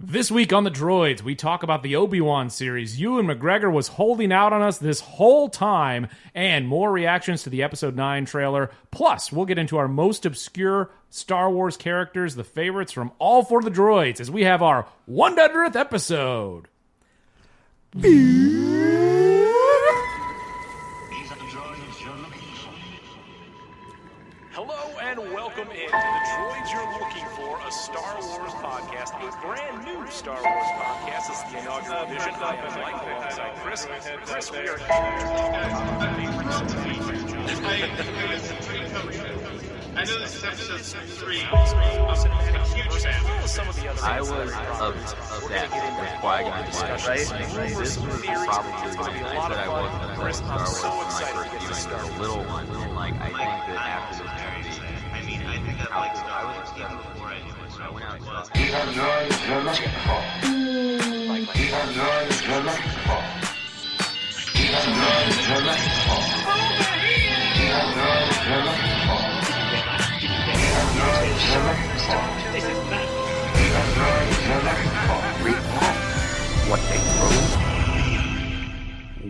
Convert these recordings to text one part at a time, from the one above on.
This week on the Droids, we talk about the Obi-Wan series. Ewan McGregor was holding out on us this whole time, and more reactions to the Episode 9 trailer. Plus, we'll get into our most obscure Star Wars characters, the favorites from all four of the Droids, as we have our 100th episode. Hello and welcome in to the Droids You're Looking For, a Star Wars podcast, a brand new Star Wars podcast. This is the inaugural edition. I am Mike alongside Chris. Chris, we are I know this is episode 3. I'm a huge fan. I was of that Qui-Gon discussion, right? This was probably the night that I wasn't a fan of Star Wars when my first viewing as a little one, and like I think that after this movie, I think I like Star Wars even before I knew it, so I went out and saw it. These are Droids you're looking for. These are Droids you're looking for. These are Droids you're looking for. These are Droids you're looking for. These are Droids you're looking for. These are Droids you're looking for. what they throw.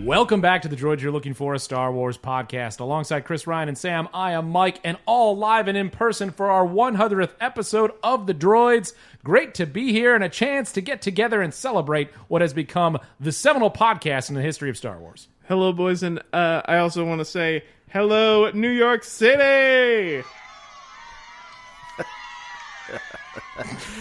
Welcome back to the Droids You're Looking For, a Star Wars podcast. Alongside Chris, Ryan, and Sam, I am Mike, and all live and in person for our 100th episode of the Droids. Great to be here and a chance to get together and celebrate what has become the seminal podcast in the history of Star Wars. Hello, boys, and I also want to say hello, New York City!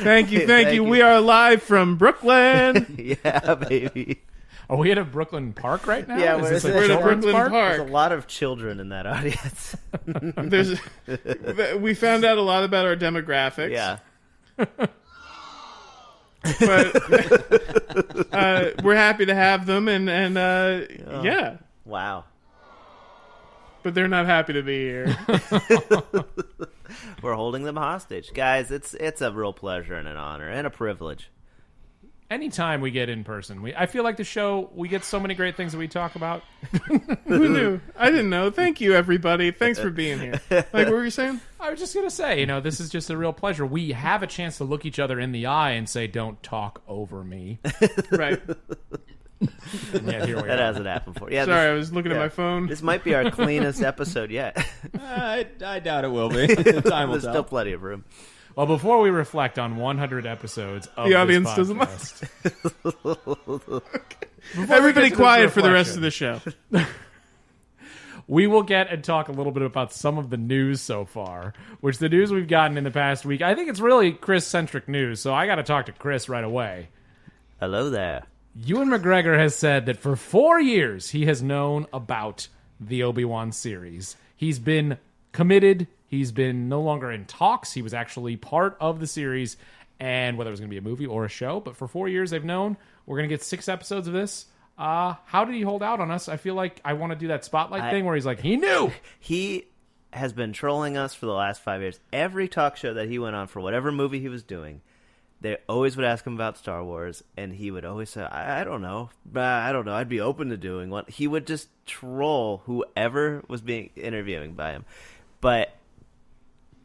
Thank you. We are live from Brooklyn. Yeah, baby. Are we at a Brooklyn Park right now? Yeah, Is this we're at a children's Brooklyn Park. There's a lot of children in that audience. We found out a lot about our demographics. Yeah. But we're happy to have them, and yeah. Wow. But they're not happy to be here. We're holding them hostage. Guys, it's a real pleasure and an honor and a privilege. Anytime we get in person, I feel like the show, we get so many great things that we talk about. Who knew? I didn't know. Thank you, everybody. Thanks for being here. Like, what were you saying? I was just going to say, this is just a real pleasure. We have a chance to look each other in the eye and say, don't talk over me. Right. Yeah, here we That are. hasn't happened before. Yeah, Sorry, I was looking at my phone. This might be our cleanest episode yet. I doubt it will be. Time will There's tell. still plenty of room. Well, before we reflect on 100 episodes of The audience this doesn't podcast, Everybody to this quiet for the rest reflection. of the show. we will get and talk a little bit about some of the news so far, which the news we've gotten in the past week, I think it's really Chris-centric news, so I got to talk to Chris right away. Hello there. Ewan McGregor has said that for 4 years he has known about the Obi-Wan series. He's been committed. He's been no longer in talks. He was actually part of the series, and whether it was going to be a movie or a show, but for 4 years they've known. We're going to get 6 episodes of this. How did he hold out on us? I feel like I want to do that spotlight thing where he's like, he knew. He has been trolling us for the last 5 years. Every talk show that he went on for whatever movie he was doing, they always would ask him about Star Wars, and he would always say, I don't know. I'd be open to doing one. He would just troll whoever was being interviewing by him. But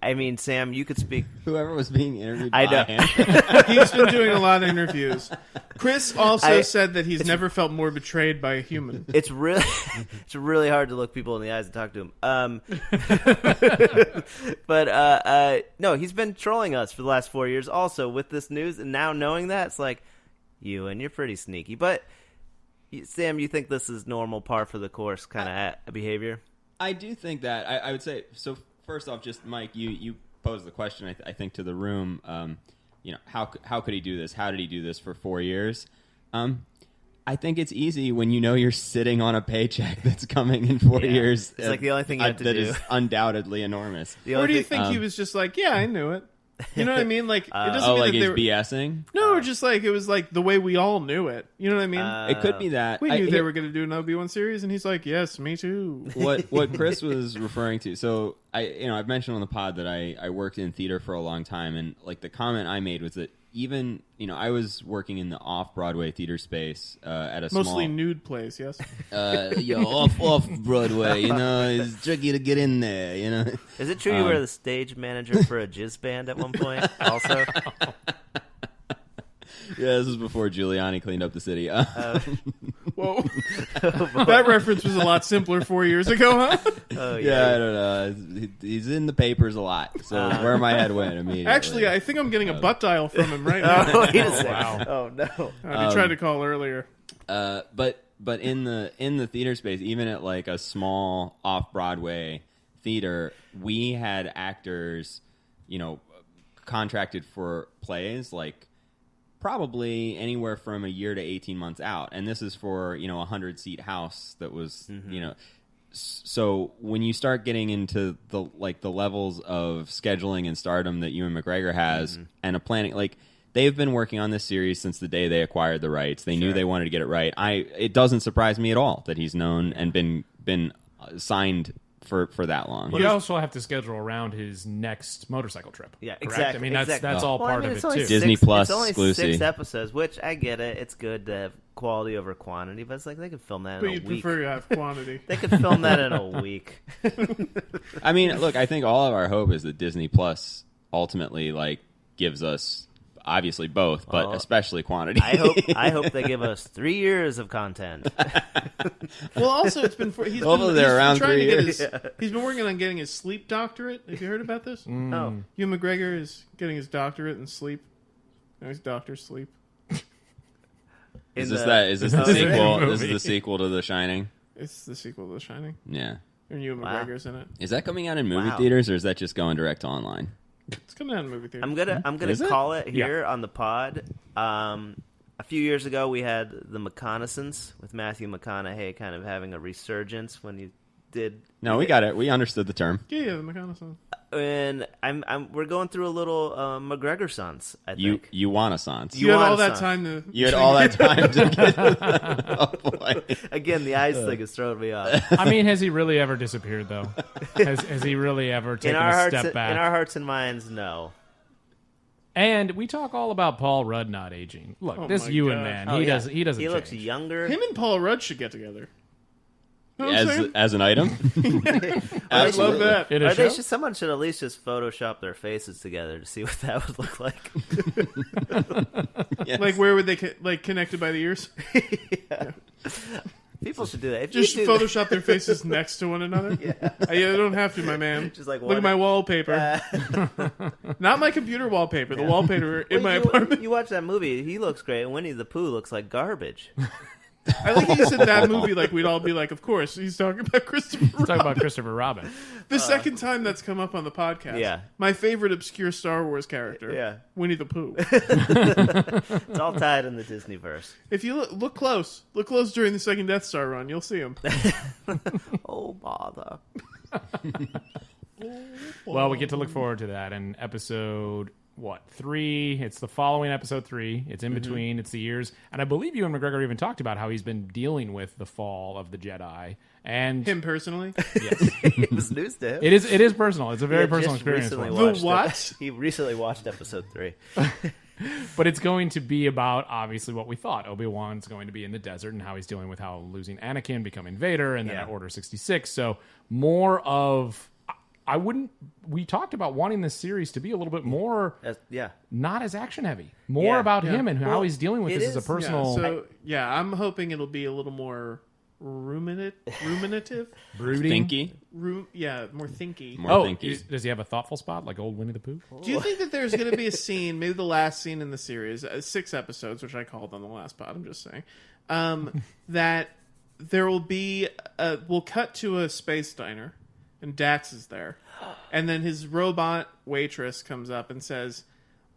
I mean, Sam, you could speak. Whoever was being interviewed I by know. him. He's been doing a lot of interviews. Chris also said that he's never felt more betrayed by a human. It's really hard to look people in the eyes and talk to him. But no, he's been trolling us for the last 4 years also with this news, and now knowing that, it's like, you're pretty sneaky. But Sam, you think this is normal, par for the course kind of behavior? I do think that. I would say, so first off, just Mike, you posed the question, I think, to the room, how could he do this? How did he do this for 4 years? I think it's easy when you know you're sitting on a paycheck that's coming in 4 years. It's like the only thing you have to that do. is undoubtedly enormous. Or do you think he was just like, yeah, I knew it? You know what I mean? Like, it doesn't Oh, mean like that he's they were... BSing? No, just like, it was like the way we all knew it. You know what I mean? It could be that. We knew they were going to do an Obi-Wan series, and he's like, yes, me too. What Chris was referring to. So I've mentioned on the pod that I worked in theater for a long time, and like the comment I made was that even I was working in the off-Broadway theater space at a Mostly small nude place, yes. off Broadway. It's tricky to get in there. Is it true you were the stage manager for a jizz band at one point? Also, Yeah, this is before Giuliani cleaned up the city. Whoa. That reference was a lot simpler 4 years ago, huh? Oh, Yeah, I don't know. He's in the papers a lot, so where my head went immediately. Actually, I think I'm getting a butt dial from him right now. Oh, wait a second. Wow. Oh, no. I tried to call earlier. But in the theater space, even at like a small off-Broadway theater, we had actors, contracted for plays like probably anywhere from a year to 18 months out, and this is for a 100-seat house that was So when you start getting into the levels of scheduling and stardom that Ewan McGregor has, and a planning, they've been working on this series since the day they acquired the rights. They knew they wanted to get it right. It doesn't surprise me at all that he's known and been signed for that long. You also have to schedule around his next motorcycle trip. Yeah, correct? exactly. I mean, that's exactly. all part of it's it only too. Disney Plus It's only exclusive. 6 episodes, which I get it. It's good to have quality over quantity, but it's like they could film that But in a you'd week. prefer to have quantity. They could film that in a week. I mean, look, I think all of our hope is that Disney Plus ultimately gives us obviously both, but especially quantity. I hope they give us 3 years of content. Well, also, it's been he's Hopefully been, they're he's around trying 3 to get years. He's been working on getting his sleep doctorate. Have you heard about this? Oh, Ewan McGregor is getting his doctorate in sleep. Now he's Dr. Sleep. Is in this the- the sequel? This is the sequel to The Shining. It's the sequel to The Shining. Yeah. And Ewan Wow. McGregor's in it. Is that coming out in movie Wow. theaters, or is that just going direct to online? It's coming out in movie theaters. I'm gonna Is it? call it here on the pod. A few years ago, we had The Reconnaissance with Matthew McConaughey kind of having a resurgence when you did. No, we got it. We understood the term. Yeah, the McConaughey. And we're going through a little McGregor sons. I You think you want a sans. You had all want that a time to. You had all that time to get. Oh boy. again, the eyes thing is throwing me off. I mean, has he really ever disappeared though? Has he really ever taken a step back? In our hearts and minds, no. And we talk all about Paul Rudd not aging. Look, Oh this my Ewan God. man, Oh, he yeah. doesn't. He doesn't. He looks change. younger. Him and Paul Rudd should get together. Know what I'm saying? As an item. I love that. In a Or show? someone should at least just Photoshop their faces together to see what that would look like. Yes. Like, where would they connected by the ears? People should do that. If Just you do Photoshop their faces next to one another. I don't have to, my man. Just like Look at one- my wallpaper. Not my computer wallpaper. The wallpaper in my you, apartment. you watch that movie, he looks great, and Winnie the Pooh looks like garbage. I like how you said that movie like we'd all be like, of course, he's talking about Christopher Talk Robin. about Christopher Robin. The second time that's come up on the podcast. Yeah. My favorite obscure Star Wars character. Yeah. Winnie the Pooh. It's all tied in the Disneyverse. If you look close during the second Death Star run, you'll see him. Oh, bother. Well, we get to look forward to that in episode 3. It's the following episode 3. It's in between. It's the years, and I believe Ewan McGregor even talked about how he's been dealing with the fall of the Jedi. And Him personally. yes, It was news to him. it is personal. It's a very He had personal just experience. recently for him. The watched what? He recently watched episode 3. But it's going to be about obviously what we thought. Obi-Wan's going to be in the desert and how he's dealing with how losing Anakin, becoming Vader, and then Yeah. at Order 66. So more of we talked about wanting this series to be a little bit more Yeah. not as action heavy, more Yeah. about Yeah. him and how Well, he's dealing with it this as is- a personal I'm hoping it'll be a little more ruminative. brooding. Thinky. More thinky. More Oh, thinky. does he have a thoughtful spot like old Winnie the Pooh? Do you think that there's going to be a scene, maybe the last scene in the series, 6 episodes, which I called on the last pod, I'm just saying, that there will be, we'll cut to a space diner, and Dax is there, and then his robot waitress comes up and says,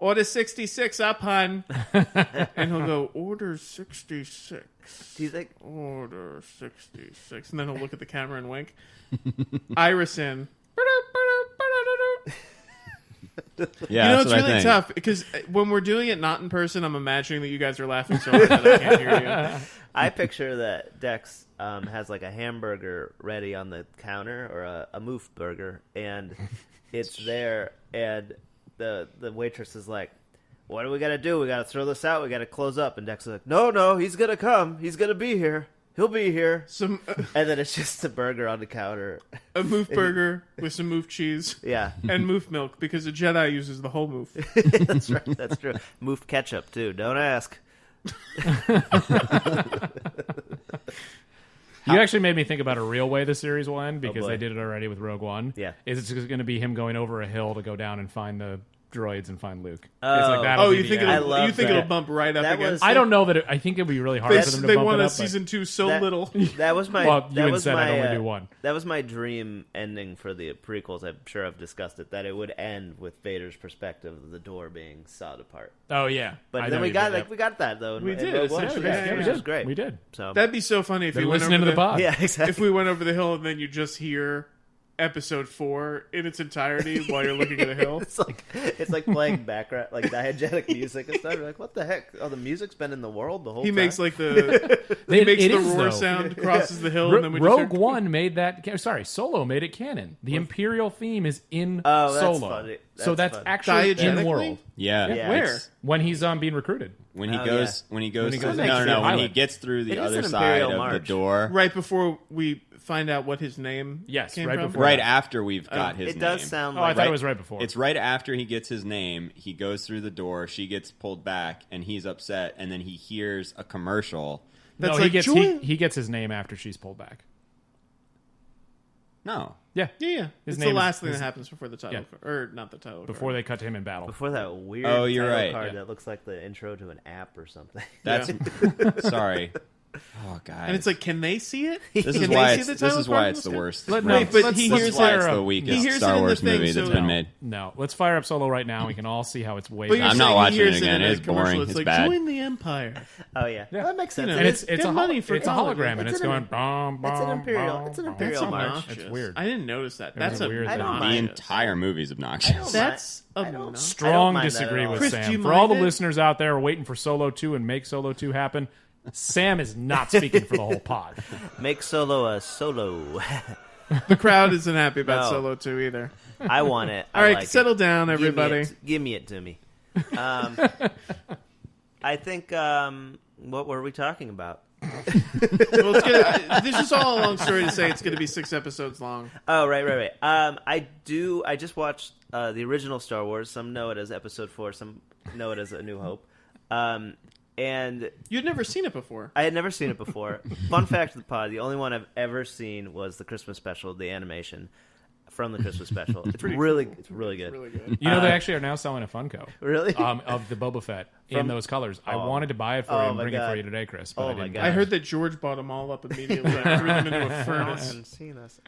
"Order 66 up, hun." And he'll go, "Order 66. Do you think? Order 66. And then he'll look at the camera and wink. Iris in. Yeah, It's that's what I really think. tough because when we're doing it not in person, I'm imagining that you guys are laughing so hard that I can't hear you. I picture that Dex has like a hamburger ready on the counter or a moof burger, and it's there, and the waitress is like, "What do we got to do? We got to throw this out. We got to close up." And Dex is like, "No, he's gonna come. He's gonna be here. he'll be here. Some And then it's just a burger on the counter. a moof burger with some moof cheese Yeah, and moof milk because a Jedi uses the whole moof. that's right. That's true. Moof ketchup too. Don't ask. You actually made me think about a real way the series will end because boy. they did it already with Rogue One. Yeah. Is it's going to be him going over a hill to go down and find the droids and find Luke. Oh. It's like that'll Oh, be you the think end. I it'll, love you think that. it'll bump right up That against? was- I don't know that I think it'd be really hard They, for them to they bump want it a up. but- season 2 so That- little. That was my. Well, that Ewan was said my, I'd only do one. That was my dream ending for the prequels. I'm sure I've discussed it. That it would end with Vader's perspective of the door being sawed apart. Oh yeah, But I then know we you got did, we got that though. We in did, Rogue One. essentially. Yeah, Yeah, which yeah. was great. We did. So That'd be so funny if They're you went listening over to the pod. yeah, exactly. If we went over the hill and then you just hear episode 4 in its entirety while you're looking at a hill. it's like playing background like diegetic music and stuff. You're like, what the heck? Oh, the music's been in the world the whole He time. makes like the It is, roar though. sound, crosses the hill, and then we Rogue just hear, One made that. Sorry, Solo made it canon. The Imperial theme is in Oh, that's Solo, funny. so That's that's funny. actually in Diegetically? world Yeah. Yeah. Where? It's- when he's being recruited. When he Oh, goes, yeah. when he goes, he through goes the, next no, to no, the no, when he pilot. gets through the It is other an side Imperial of march. the door, right before we find out what his name Yes, came right from. before. right after we've got his It name. does sound Oh, I like thought it was right before. It's right after he gets his name. He goes through the door. She gets pulled back, and he's upset. And then he hears a commercial. That's no, like, he join- gets his name after she's pulled back. No, Yeah, Yeah, His it's name the is- last thing his- that happens before the title, or not the title. before they cut to him in battle. before that weird Oh, you're title right. card Yeah. that looks like the intro to an app or something. that's sorry. Oh god, and it's like, can they see it? this Can is they why see it's the this title is why card it's the on this worst. Let- Right. no, but let's- he let's hears fire That's up- the He weakest hears it Star in the Wars thing, movie so- that's been made. No, let's fire up Solo right now. We can all see how it's way. But you're better. I'm not saying he watching it hears again. in It a is commercial, boring. It's It's like, bad. join the Empire. Oh yeah, Yeah. that makes sense. You know, and it's Get a money for it's a hologram, and It's it's an going. Bum, bum, it's an imperial- bum, it's an bum. imperial That's march. obnoxious. It's weird. I didn't notice that. It was That's a weird I don't thing. mind. The obnoxious. entire movie's obnoxious. That's I don't- obnoxious. I Strong mind that at disagree all. with Chris, do Sam. you For all the mind it? listeners out there waiting for Solo 2 and make Solo 2 happen, Sam is not speaking for the whole pod. Make Solo a solo. The crowd isn't happy about No. Solo 2 either. I want it. All right, like settle it. down, everybody. Give me it to me. I think. What were we talking about? Well, it's gonna, this is all a long story to say it's going to be 6 episodes long. Oh, right. I just watched the original Star Wars. Some know it as Episode 4. Some know it as A New Hope. And You'd never seen it before. I had never seen it before. Fun fact of the pod: the only one I've ever seen was the Christmas special, the animation from the Christmas special. It's really good. Really good. You know, they actually are now selling a Funko Really? of the Boba Fett in those colors. I wanted to buy it for you Oh and my bring it God. for you today, Chris. But Oh I my didn't. God. I heard that George bought them all up immediately and threw them into a I furnace. haven't seen this.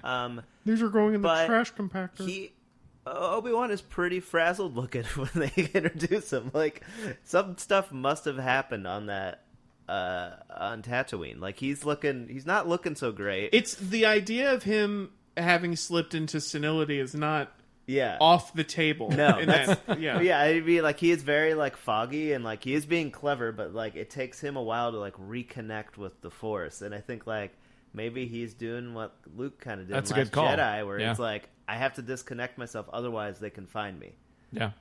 These are going in the But trash compactor. Obi-Wan is pretty frazzled looking when they introduce him. Like, some stuff must have happened on that on Tatooine. Like, he's not looking so great. It's the idea of him having slipped into senility is not yeah. off the table. No, in that's that, yeah. yeah. I'd be like, he is very like foggy and like he is being clever, but like it takes him a while to like reconnect with the Force. And I think like maybe he's doing what Luke kind of did That's in a Last good call. Jedi, where Yeah. it's like I have to disconnect myself, otherwise they can find me. Yeah.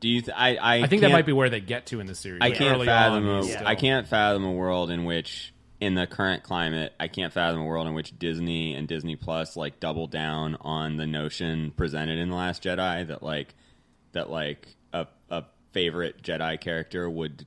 Do you? I think that can't- might be where they get to in the series. I Like, can't early fathom. on, A, he's Yeah. still- I can't fathom a world in which, in the current climate, I can't fathom a world in which Disney and Disney Plus like double down on the notion presented in The Last Jedi that a favorite Jedi character would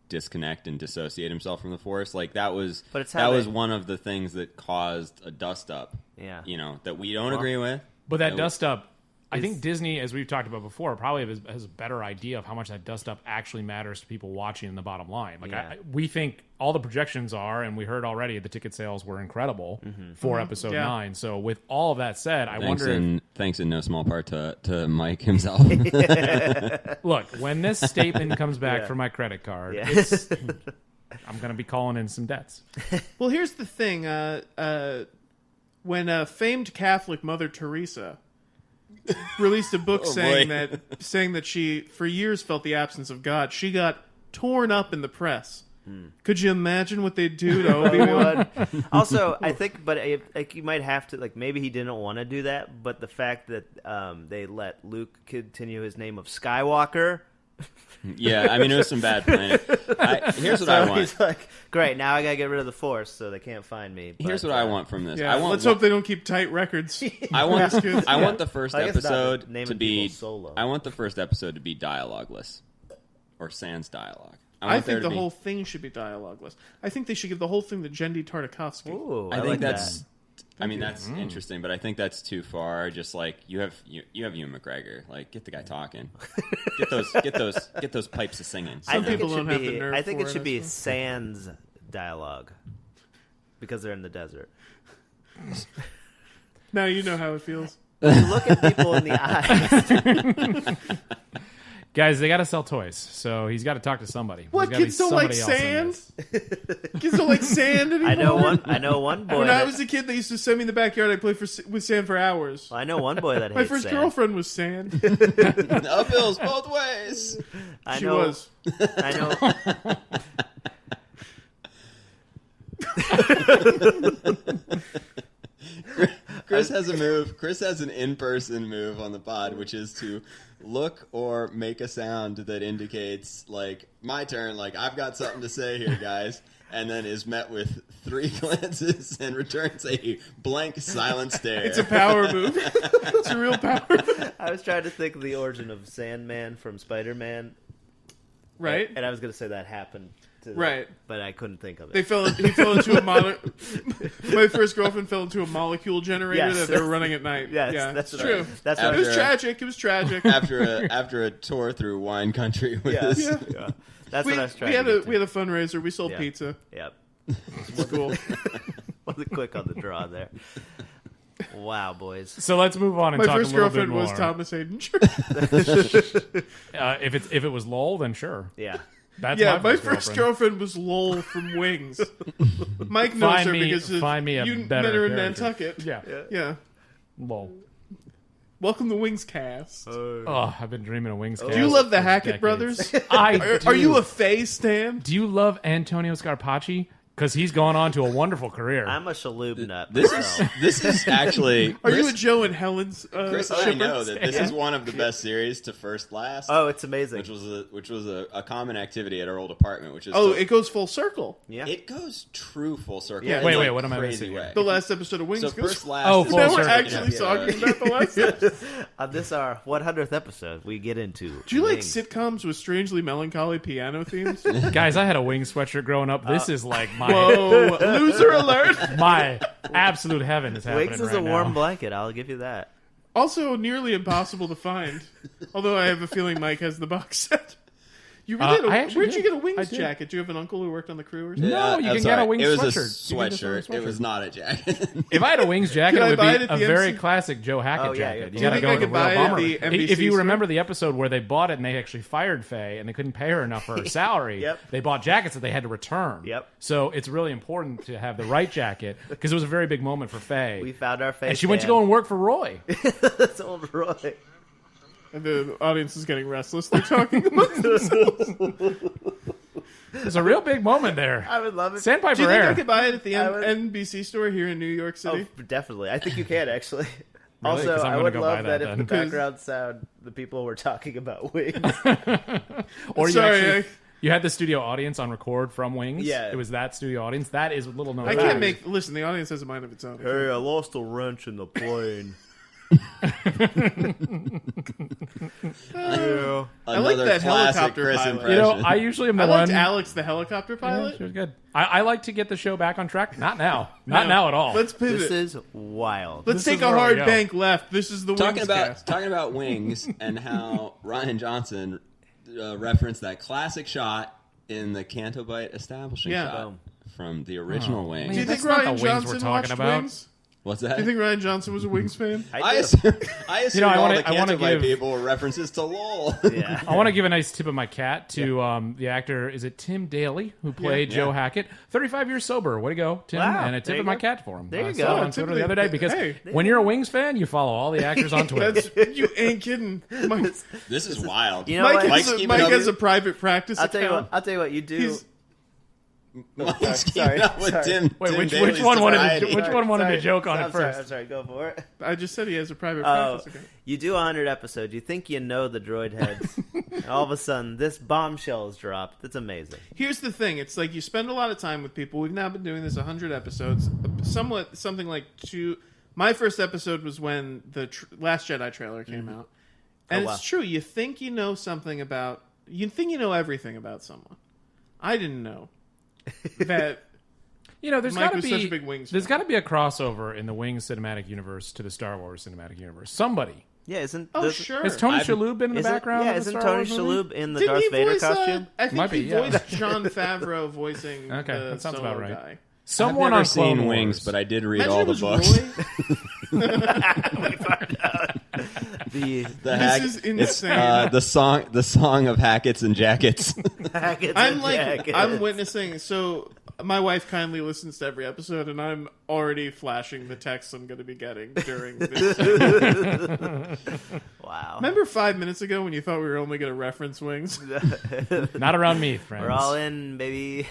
disconnect and dissociate himself from the Force. Like that was But it's how that was they- one of the things that caused a dust up. Yeah. You know, that we don't agree with. But that That dust up, I think Disney, as we've talked about before, probably has a better idea of how much that dust up actually matters to people watching in the bottom line. Like Yeah. we think all the projections are, and we heard already the ticket sales were incredible for episode Yeah. 9. So with all of that said, I Thanks wonder if, thanks in no small part to Mike himself. look, when this statement comes back Yeah. for my credit card, Yeah. it's, I'm going to be calling in some debts. Well, here's the thing. When famed Catholic Mother Teresa released a book Oh, saying boy. that she for years felt the absence of God, she got torn up in the press. Could you imagine what they'd do to Obi-Wan? Also, I think, but like you might have to, like maybe he didn't want to do that, but the fact that they let Luke continue his name of Skywalker Yeah, I mean, it was some bad planning. Here's what I want. He's like, great, now I gotta get rid of the Force so they can't find me. But, Here's what I want from this. Yeah, let's hope they don't keep tight records. I want the first I guess not, episode but naming to be people solo. I want the first episode to be dialogueless or sans dialogue. I think the whole thing should be dialogueless. I think they should give the whole thing to Jendy Tartakovsky. Ooh, I think like that's. that. I mean, that's interesting, but I think that's too far. Just like you have Ewan McGregor, like get the guy talking, get those pipes a singing. I think people it should don't have be. the nerve I think for it it, should I be suppose. sans dialogue because they're in the desert. Now you know how it feels. You look at people in the eyes. Guys, they got to sell toys, so he's got to talk to somebody. What, There's gotta kids be don't like somebody else in sand? this. Kids don't like sand anymore. I know one boy. When I that- was a kid, they used to send me in the backyard. I played with sand for hours. I know one boy that hates My first sand. girlfriend was sand. Uphills both ways. I She know. was. I know. Chris has a move. Chris has an in-person move on the pod, which is to look or make a sound that indicates, like, my turn, like, I've got something to say here, guys, and then is met with 3 glances and returns a blank, silent stare. It's a power move. It's a real power move. I was trying to think of the origin of Sandman from Spider-Man, Right? and I was going to say that happened to them, Right. but I couldn't think of it. He fell into a My first girlfriend fell into a molecule generator Yes. that they were running at night. Yes, yeah, that's it's right. true. That's After- It was tragic. It was tragic. after a tour through wine country with Yeah. us. Yeah. That's what I was trying we had to a get to. we had a fundraiser. We sold Yeah. pizza. Yep. It's cool. Wasn't quick on the draw there. Wow, boys. So let's move on and My talk first a little bit girlfriend more. was Thomas Hayden. If it was Lowell, then sure. Yeah. That's Yeah, my my first first girlfriend. girlfriend was Lowell from Wings. Mike knows her because Find me a you better met her in character. Nantucket. Yeah. Yeah. Lowell. Welcome to Wings Cast. Oh, I've been dreaming of Wings. Do you love the Hackett brothers? I Are you do. a Faye stan? Do you love Antonio Scarpacci? Because he's gone on to a wonderful career. I'm a Shaloub nut. This myself. is actually. Are you Chris- a Joe and Helen's Chris and I shipper? know that this is one of the best series to first last. Oh, it's amazing. which was a common activity at our old apartment, which is Oh, it goes full circle. Yeah. it goes true full circle. Yeah. in Wait, a what am I crazy missing way. here? The last episode of Wings So goes first last. Oh, is- full Now we're circle. actually talking about the last episode. On this our 100th episode, we get into. Do you like Wings. sitcoms with strangely melancholy piano themes? Guys, I had a Wings sweatshirt growing up. This is like my Whoa, loser alert! my absolute heaven is happening Wings is right a warm now. blanket. I'll give you that. Also, nearly impossible to find. Although I have a feeling Mike has the box set. You really had I a, actually where'd you did. get a I Wings did. jacket? Do you have an uncle who worked on the crew or something? No, you I'm can get a sorry. Wings It was sweatshirt. a You can just wear a sweatshirt. It was not a jacket. If I had a Wings jacket, Can I it would buy it be at a the very MC? classic Joe Hackett Oh, yeah, jacket. yeah. You Do you got to think go I with a could real buy it at bomber. the NBC If you store? remember the episode where they bought it and they actually fired Faye and they couldn't pay her enough for her salary, Yep. they bought jackets that they had to return. Yep. So it's really important to have the right jacket because it was a very big moment for Faye. We found our face. and she went to go and work for Roy. That's old Roy. And the audience is getting restless. They're talking about themselves. There's a real big moment there. I would love it. Sandpiper Do you think I Air. could buy it at the I would- NBC store here in New York City? Oh, definitely. I think you can actually. Really? Also, 'Cause I'm I gonna would go buy love that that if then. the background sound, the people were talking about Wings. Or you Sorry, actually, you had the studio audience on record from Wings. Yeah. It was that studio audience. That is little known I fact. can't make. Listen, the audience has a mind of its own. Hey, I lost a wrench in the plane. Yeah. I like Another that classic helicopter Chris pilot. impression. You know, I usually am the I one. liked Alex, the helicopter Yeah, pilot. she was good. I like to get the show back on track. Not now. Not now at all. Let's pivot. This is wild. Let's this take is a where we hard go. bank left. This is the talking Wings about cast. talking about Wings and how Ryan Johnson referenced that classic shot in the Canto Bite establishing Yeah. shot from the original Wings. Do you That's think not the Ryan Wings we're Johnson talking watched about. Wings? What's that? Do you think Ryan Johnson was a Wings fan? I do. assume, I all wanna- the I wanna Canto Bite give- people were references to LOL. Yeah. I want to give a nice tip of my cat to the actor. Is it Tim Daly who played Yeah. Joe Hackett? 35 years sober. Way to go, Tim! Wow, And a there tip you of my go. cat for him. There you I go. saw it on Tip Twitter of the other day because hey. when you're a Wings fan, you follow all the actors on Twitter. That's, you ain't kidding. Mike, This is wild. You know Mike, what? Mike's has, a, keeping Mike up has with- a private practice I'll tell you what. account. I'll tell you what. You do. He's- Mike's sorry, keeping up with sorry. Tim. Wait, Tim which Daly's one wanted sobriety. to, which one wanted to joke on I'm it first? Sorry, go for it. I just said he has a private Oh, practice account. you do 100 episodes. You think you know the droid heads. And all of a sudden, this bombshell is dropped. It's amazing. Here's the thing: it's like you spend a lot of time with people. We've now been doing this 100 episodes. Something like two. My first episode was when the Last Jedi trailer came out, and wow. it's true. You think you know something about. You think you know everything about someone. I didn't know that. There's Mike got to was be such a big Wings there's fan. got to be a crossover in the Wings cinematic universe to the Star Wars cinematic universe. Somebody. Yeah, isn't Oh, this, sure. Has Tony Shalhoub been in the isn't, background? Yeah, of the isn't Star Tony Wars movie? Shalhoub in the Didn't Darth he Vader voice, costume? I think Might he be, yeah. voiced Jon Favreau voicing Okay, the that sounds Solo about right. guy. Someone I've never on Clone seen Wings, Wars. but I did read Imagine all it the was books. Roy. We found out. The This is insane. The song of Hackets and Jackets. Hackets I'm and like, jackets. I'm witnessing. So my wife kindly listens to every episode, and I'm already flashing the texts I'm going to be getting during this. Wow. Remember 5 minutes ago when you thought we were only going to reference Wings? Not around me, friends. We're all in, baby.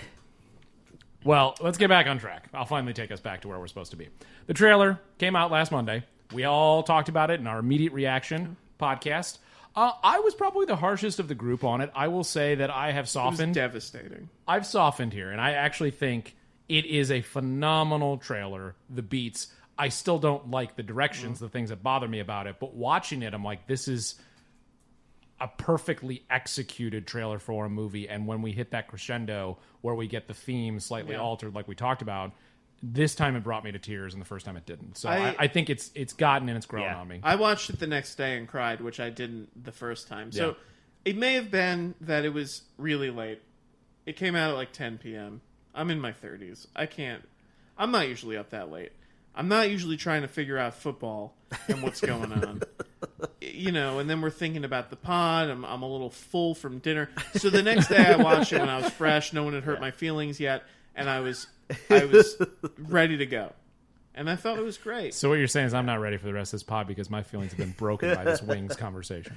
Well, let's get back on track. I'll finally take us back to where we're supposed to be. The trailer came out last Monday. We all talked about it in our immediate reaction podcast. I was probably the harshest of the group on it. I will say that I have It was softened. devastating. I've softened here, and I actually think it is a phenomenal trailer. The beats. I still don't like the directions, the things that bother me about it. But watching it, I'm like, this is a perfectly executed trailer for a movie. And when we hit that crescendo where we get the theme slightly altered, like we talked about, this time it brought me to tears, and the first time it didn't. So I think it's gotten and it's grown on me. I watched it the next day and cried, which I didn't the first time. So Yeah. it may have been that it was really late. It came out at like 10 p.m. I'm in my 30s. I'm not usually up that late. I'm not usually trying to figure out football and what's going on. And then we're thinking about the pod. I'm a little full from dinner. So the next day I watched it when I was fresh. No one had hurt my feelings yet. And I was ready to go. And I thought it was great. So what you're saying is I'm not ready for the rest of this pod because my feelings have been broken by this Wings conversation.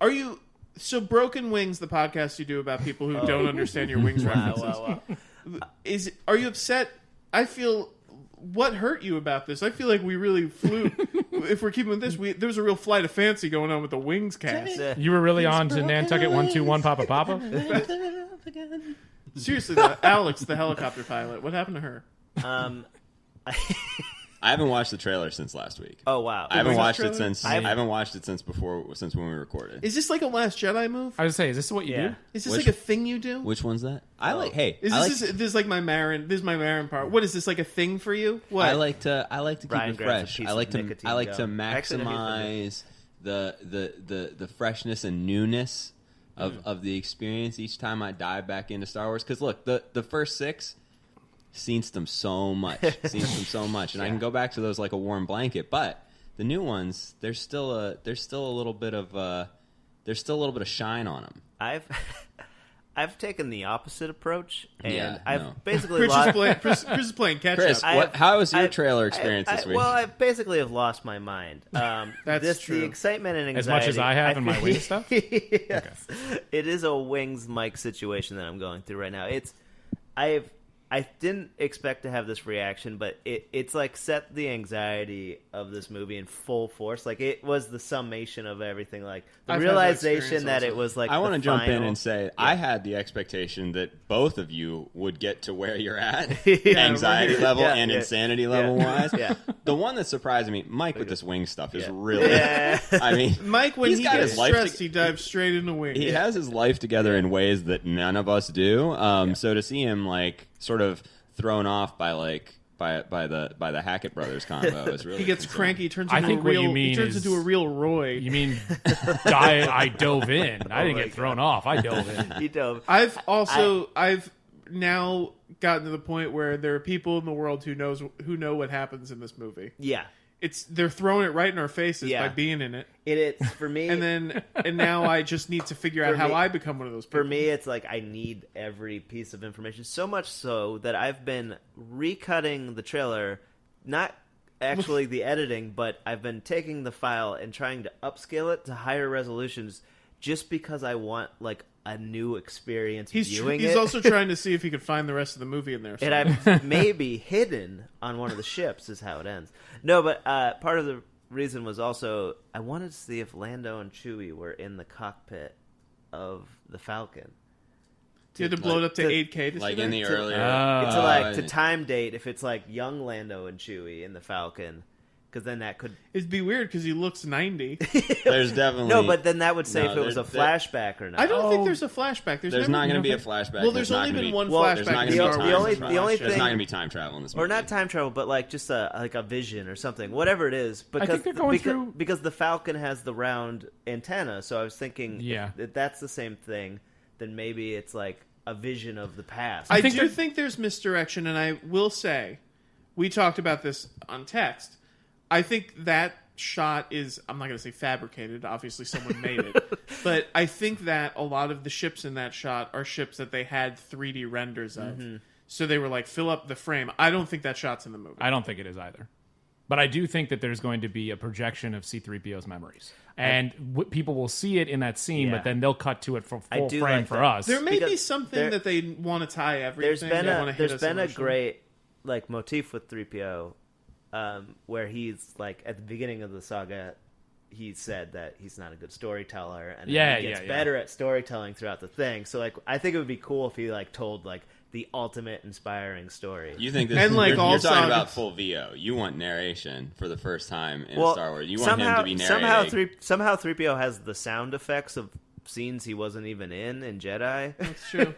Are you... So Broken Wings, the podcast you do about people who don't understand your Wings references. Are you upset? I feel... What hurt you about this? I feel like we really flew. If we're keeping with this, there was a real flight of fancy going on with the Wings cast. You were really on to Nantucket 121 Papa Papa? Seriously, Alex, the helicopter pilot, what happened to her? I haven't watched the trailer since last week. Oh wow. I haven't Wings watched it trailer? since I haven't watched it since when we recorded. Is this like a Last Jedi move? I was saying, is this what you Yeah. do? Is this Which- like a thing you do? Which one's that? I like. Hey, This is like my Marin. This is my Marin part. What is this like a thing for you? What? I like to keep Brian it grabs a fresh. piece I like of to nicotine I like to gum. Actually, maximize the freshness and newness of the experience each time I dive back into Star Wars. Because look, the first 6 seen them so much, and I can go back to those like a warm blanket. But the new ones, there's still a little bit of shine on them. I've taken the opposite approach, and Yeah, I've no. basically Chris is playing catch Chris, up. how was your trailer experience this week? Well, I basically have lost my mind. That's true. The excitement and As anxiety. much as I have in my feel- wing stuff? Yes. It is a Wings Mike situation that I'm going through right now. I didn't expect to have this reaction, but it's like set the anxiety of this movie in full force. Like it was the summation of everything. Like the I've had that realization experience that also. it was like I want to jump in final- and say I had the expectation that both of you would get to where you're at, Yeah, anxiety right. level Yeah, and yeah. insanity Yeah. level wise. Yeah. The one that surprised me, Mike with this wing stuff, is Yeah. really. Yeah. I mean, Mike, when he's he got gets his life stressed, he dives straight into Wings. he has his life together in ways that none of us do. So to see him like sort of thrown off by the Hackett brothers combo is really. He gets concerning. cranky. Turns I into think a what real. you mean he turns is- into a real Roy. You mean I dove in. I didn't my get thrown off. I dove in. He dove. I've now gotten to the point where there are people in the world who know what happens in this movie. Yeah. They're throwing it right in our faces Yeah. by being in it, It's for me. and now I just need to figure out For how me- I become one of those people. For me, it's like I need every piece of information. So much so that I've been recutting the trailer, not actually the editing, but I've been taking the file and trying to upscale it to higher resolutions just because I want like a new experience He's viewing it. also trying to see if he could find the rest of the movie in there. And I'm maybe hidden on one of the ships is how it ends. No, but part of the reason was also I wanted to see if Lando and Chewie were in the cockpit of the Falcon. You had to blow it up to 8K to like see in that? the earlier. To time date if it's like young Lando and Chewie in the Falcon, because then that could It'd be weird because he looks 90. There's definitely no, but then that would say No, if it was a flashback or not. I don't think there's a flashback. There's not going to be a flashback. Well, there's only been one There's flashback not in going to Star be Wars. time. the only There's thing- not going to be time travel in this movie. Or not time travel, but like just like a vision or something, whatever it is. Because, think they're going through- because the Falcon has the round antenna. So I was thinking, Yeah. if that's the same thing, then maybe it's like a vision of the past. I think do that- think there's misdirection, and I will say, we talked about this on text. I think that shot is, I'm not going to say fabricated, obviously someone made it, but I think that a lot of the ships in that shot are ships that they had 3D renders of. So they were like, fill up the frame. I don't think that shot's in the movie. I don't think it is either. But I do think that there's going to be a projection of C-3PO's memories. And people will see it in that scene, Yeah. but then they'll cut to it for I full do frame like for that. us. There may be Because something that they want to tie everything. There's been a great like motif with 3PO where he's like at the beginning of the saga he said that he's not a good storyteller and he gets better at storytelling throughout the thing. So like I think it would be cool if he like told like the ultimate inspiring story. You think this? And, like, you're also- talking about full VO. You want narration for the first time in Star Wars. You want him to be narrating. Somehow 3PO has the sound effects of scenes he wasn't even in Jedi. That's true.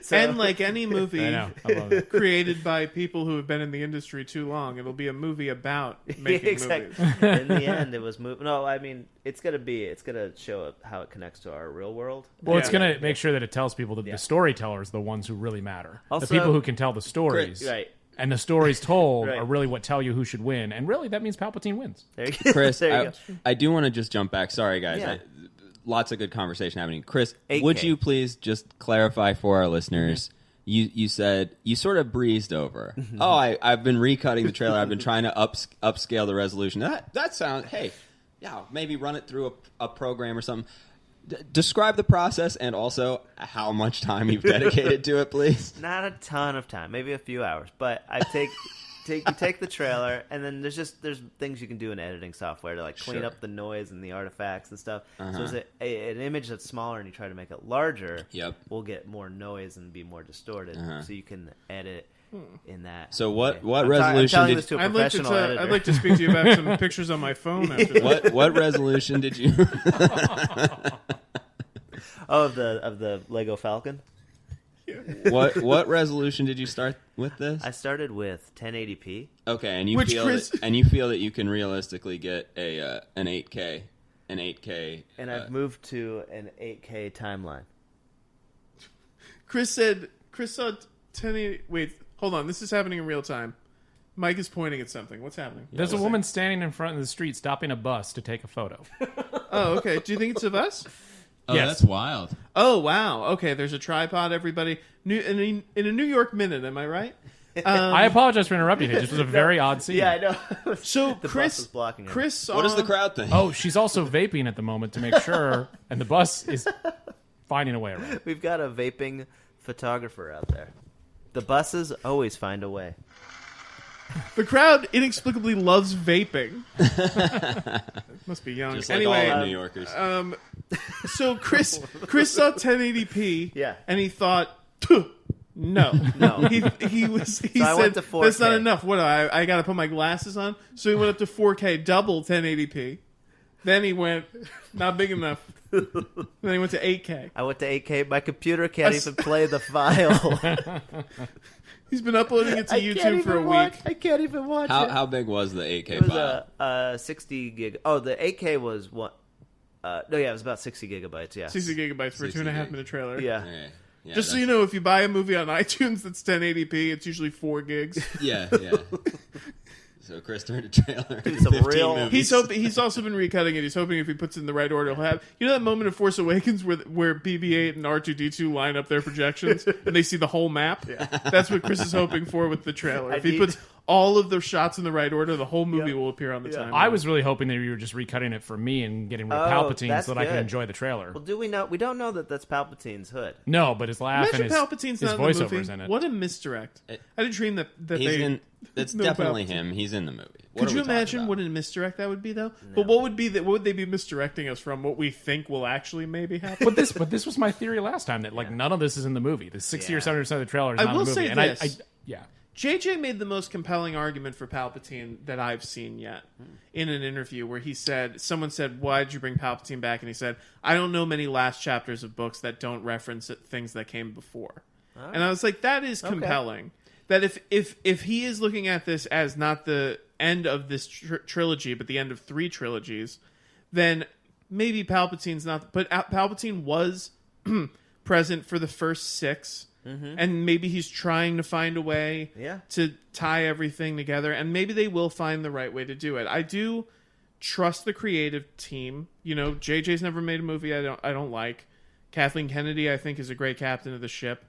So- And like any movie I know. I love it. created by people who have been in the industry too long, it'll be a movie about making exactly. movies. In the end, it was No, I mean it's gonna show how it connects to our real world. Well, it's Yeah. going to make sure that it tells people that the storytellers are the ones who really matter. Also- the people who can tell the stories. Right. And the stories told Right. are really what tell you who should win. And really, that means Palpatine wins. There you go. Chris, there you go. I do want to just jump back. Sorry, guys. Yeah. Lots of good conversation happening. Chris, 8K. would you please just clarify for our listeners? You said you sort of breezed over. Oh, I've been recutting the trailer. I've been trying to upscale the resolution. That sounds. Hey, yeah, maybe run it through a program or something. Describe the process and also how much time you've dedicated to it, please. Not a ton of time, maybe a few hours, but I you take the trailer, and then there's things you can do in editing software to like clean Sure. up the noise and the artifacts and stuff. So is it an image that's smaller and you try to make it larger? Yep. Will get more noise and be more distorted, so you can edit in that. So what way. I'm resolution telling did this to a I'd like to professional editor. I'd like to speak to you about some pictures on my phone after this. what resolution did you? of the Lego Falcon. what resolution did you start with this? I started with 1080p. Okay, and you Which feel Chris- that, and you feel that you can realistically get an 8K, And I've moved to an 8K timeline. Chris saw 1080. Wait, hold on. This is happening in real time. Mike is pointing at something. What's happening? There's a woman standing in front of the street stopping a bus to take a photo. Oh, okay. Do you think it's of us? Oh, Yes. that's wild. Oh, wow. Okay, there's a tripod, everybody. In a New York minute, am I right? I apologize for interrupting you. This was a very odd scene. Yeah, I know. So the Chris bus is blocking her. Chris saw... what does the crowd think? Oh, she's also vaping at the moment to make sure, and the bus is finding a way around. We've got a vaping photographer out there. The buses always find a way. The crowd inexplicably loves vaping. Must be young. Just like Anyway, all the New Yorkers. so Chris saw 1080p, Yeah. and he thought, "Tuh, no. He So I said, went to 4K. that's not enough. What, I got to put my glasses on? So he went up to 4K, double 1080p. Then he went, not big enough. Then he went to 8K. I went to 8K. My computer can't even play the file. He's been uploading it to I can't YouTube for a even watch. week. I can't even watch it. How big was the 8K It was file? a 60 gig. Oh, the 8K was what? No, yeah, it was about 60 gigabytes. Yeah, 60 gigabytes for a 60 2.5 gig. minute trailer. yeah. Okay. Yeah, Just so you know, if you buy a movie on iTunes that's 1080p, it's usually 4 gigs. Yeah. So Chris turned a trailer. into some 15 real- movies. He's also been recutting it. He's hoping if he puts it in the right order, he'll have. You know that moment of Force Awakens where BB-8 and R2-D2 line up their projections and they see the whole map. That's what Chris is hoping for with the trailer. If he puts all of the shots in the right order, the whole movie will appear on the timeline. I was really hoping that you were just recutting it for me and getting rid of Palpatine that's so that I could good. enjoy the trailer. Well, do we know? We don't know that that's Palpatine's hood. No, but his laugh Imagine and his, Palpatine's his not in the voiceovers movie. in it. What a misdirect! I had a dream that He's they. in. It's no definitely Palpatine. him. He's in the movie. What Could are you we talking imagine about? what a misdirect that would be, though? But what would be that? What would they be misdirecting us from? What we think will actually maybe happen? But this was my theory last time that like none of this is in the movie. The 60 or 70% of the trailer is I not will in the movie. say And this. yeah. JJ made the most compelling argument for Palpatine that I've seen yet in an interview where he said, someone said, why did you bring Palpatine back? And he said, I don't know many last chapters of books that don't reference things that came before. And I was like, that is compelling. That if he is looking at this as not the end of this trilogy, but the end of 3 trilogies, then maybe Palpatine's not... But Palpatine was present for the first 6. And maybe he's trying to find a way to tie everything together, and maybe they will find the right way to do it. I do trust the creative team. You know, JJ's never made a movie I don't like. Kathleen Kennedy, I think, is a great captain of the ship.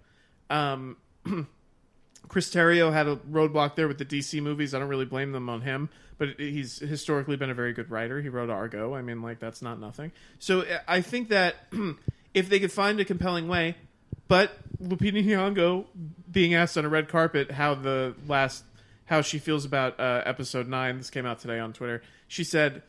Chris Terrio had a roadblock there with the DC movies. I don't really blame them on him, but he's historically been a very good writer. He wrote Argo. I mean, like, that's not nothing. So I think that if they could find a compelling way. But Lupita Nyong'o being asked on a red carpet how she feels about episode 9, this came out today on Twitter. She said,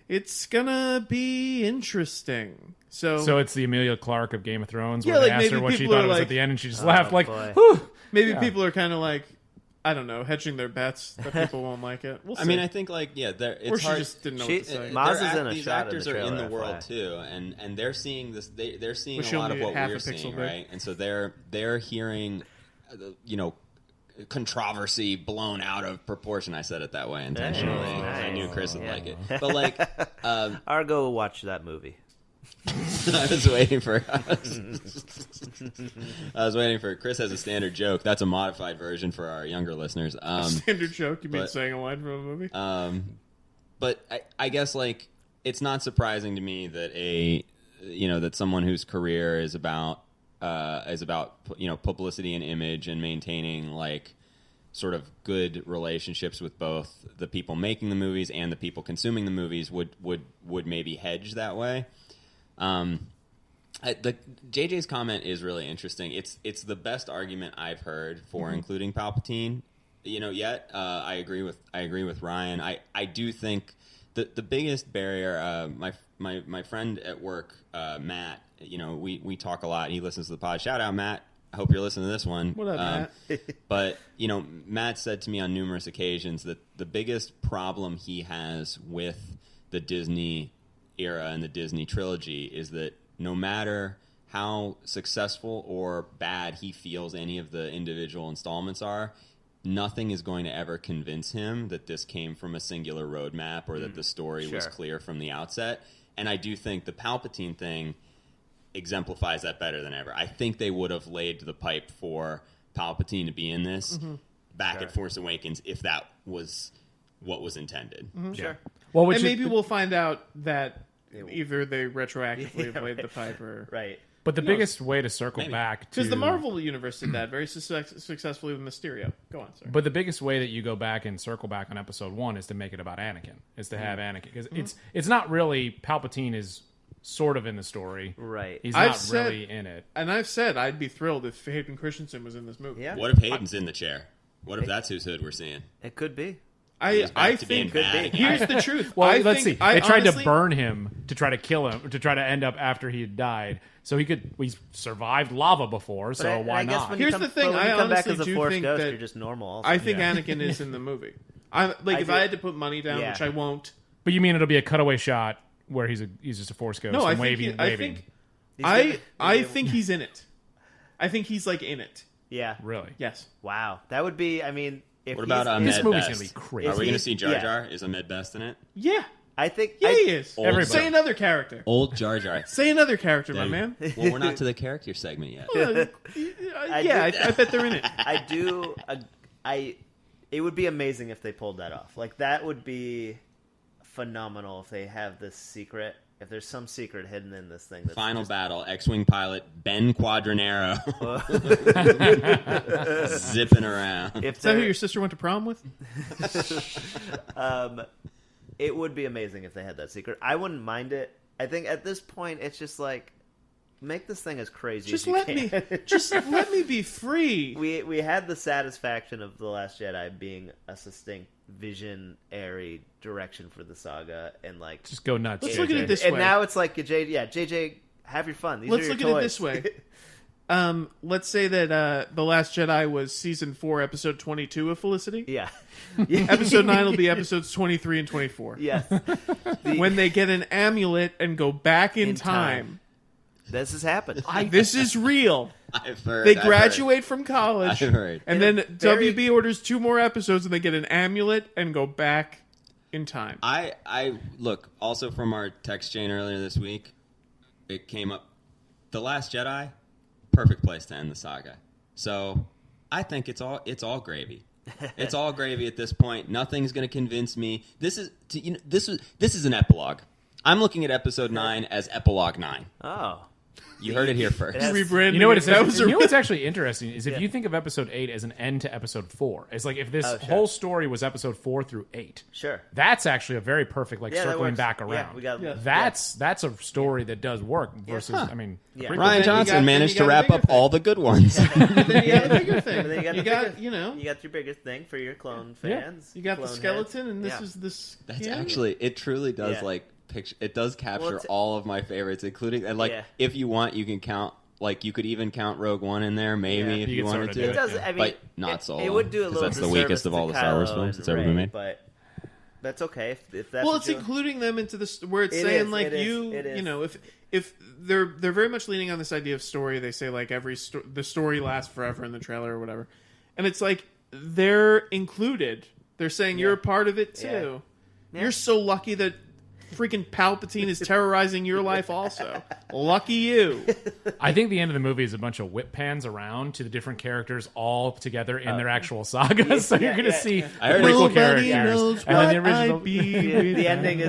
"It's gonna be interesting." So it's the Emilia Clarke of Game of Thrones where Yeah, they like, asked her maybe what she people thought are it was like, at the end, and she just laughed like, boy. whew. maybe people are kind of like, I don't know, hedging their bets that people won't like it. We'll see. I mean, I think like it's or she hard. just didn't know what to say. Maz is in a these shot actors in the are in trailer, the world FYI. too, and they're seeing this. They're seeing Was a she lot of only what half a we're pixel seeing, big? right? And so they're hearing, controversy blown out of proportion. I said it that way intentionally. Nice. I knew Chris would like it, but like, Argo will watch that movie. I was waiting for. I was waiting for. Chris has a standard joke. That's a modified version for our younger listeners. Standard joke, you mean but- saying a line from a movie? But I guess like it's not surprising to me that that someone whose career is about publicity and image and maintaining like sort of good relationships with both the people making the movies and the people consuming the movies would maybe hedge that way. JJ's comment is really interesting. It's the best argument I've heard for including Palpatine. Yet I agree with Ryan. I do think the biggest barrier. My friend at work, Matt. We talk a lot. He listens to the pod. Shout out, Matt. I hope you're listening to this one. What up, Matt? But Matt said to me on numerous occasions that the biggest problem he has with the Disney era and the Disney trilogy is that no matter how successful or bad he feels any of the individual installments are, nothing is going to ever convince him that this came from a singular roadmap or that the story was clear from the outset. And I do think the Palpatine thing exemplifies that better than ever. I think they would have laid the pipe for Palpatine to be in this back at Force Awakens if that was what was intended. Sure. Well, And maybe we'll find out that either they retroactively have laid the pipe or... Right. But the biggest way to circle back to... Because the Marvel universe did that very successfully with Mysterio. Go on, sir. But the biggest way that you go back and circle back on episode 1 is to make it about Anakin. Is to have Anakin. Because it's not really... Palpatine is sort of in the story. Right. He's I've not said- really in it. And I've said I'd be thrilled if Hayden Christensen was in this movie. Yeah. What if Hayden's in the chair? What if that's whose hood we're seeing? It could be. He's back I to being think... bad again. Here's the truth. Well, I let's think, see. They tried honestly, to burn him to try to kill him, to try to end up after he had died. So he's survived lava before, so why not? When Here's you come, the thing, When you I come back honestly as a do Force think ghost, that- you're just normal. Also. I think Anakin is in the movie. If do. I had to put money down, Yeah. which I won't... But you mean it'll be a cutaway shot where he's just a Force ghost No, I and think, waving? I think gonna- I think he's in it. I think he's like in it. Yeah. Really? Yes. Wow. That would be. I mean, if What about he's- This Ahmed movie's Best? gonna be crazy. Are we going to see Jar Yeah. Jar? Is Ahmed Best in it? Yeah. I think. Yeah, I, he is. Everybody. Say another character. Old Jar Jar. Say another character, my man. Well, we're not to the character segment yet. I bet they're in it. I do. It would be amazing if they pulled that off. Like that would be phenomenal if they have this secret if there's some secret hidden in this thing. That's Final just, battle, X-Wing pilot Ben Quadranero. Zipping around. If Is that who there- your sister went to prom with? it would be amazing if they had that secret. I wouldn't mind it. I think at this point, it's just like, make this thing as crazy Just as you let can. me, just let me be free. We had the satisfaction of The Last Jedi being a succinct, visionary direction for the saga, and like Just go nuts. Let's JJ. look at it this and way. now it's like JJ, have your fun. These Let's are your look at it toys. this way. Let's say that The Last Jedi was season 4, episode 22 of Felicity. Yeah. Episode 9 will be episodes 23 and 24. Yes. When they get an amulet and go back in In time. time. This has happened. This is real. I've heard. They I've graduate from college, I've heard. and In a then very- WB orders 2 more episodes, and they get an amulet and go back in time. I look also from our text chain earlier this week. It came up. The Last Jedi, perfect place to end the saga. So I think it's all gravy. It's all gravy at this point. Nothing's going to convince me. This is an epilogue. I'm looking at episode 9 as epilogue 9. Oh. You heard it here first. It has- Rebranding You know what? it. It's That was you a know what's actually interesting is if Yeah. you think of episode 8 as an end to episode 4. It's like if this Oh, sure. whole story was episode 4 through 8. Sure. That's actually a very perfect like Yeah, that circling works. back Yeah, around. we got- Yeah. That's a story that does work versus I mean Yeah. prequel. Ryan then you Johnson got- managed then to you got a wrap bigger up all the good ones. then you got a bigger thing. But then you got, you know, you got your biggest thing for your clone Yeah. fans. you got the clone skeleton, heads. and this Yeah. is this. That's yeah. actually, it truly does Yeah. it does capture Well, it's- all of my favorites, including, and Yeah. if you want, you can count, you could even count Rogue One in there, maybe, Yeah. if You you could wanted sorta to. do It does. Yeah. I mean, But not it Solo, would do a 'cause little that's the weakest of all the Star Wars films that's ever been made. But that's okay if that's Well, what it's you- including them into this where it's It saying is, like it is, you it is. you know if they're very much leaning on this idea of story. They say like the story lasts forever in the trailer or whatever, and it's like they're included. They're saying you're a part of it too. Yeah. You're so lucky that freaking Palpatine is terrorizing your life also. Lucky you. I think the end of the movie is a bunch of whip pans around to the different characters all together in their actual saga. So you're going to yeah. see I heard prequel Nobody characters knows and then the what original. I'd be the without. ending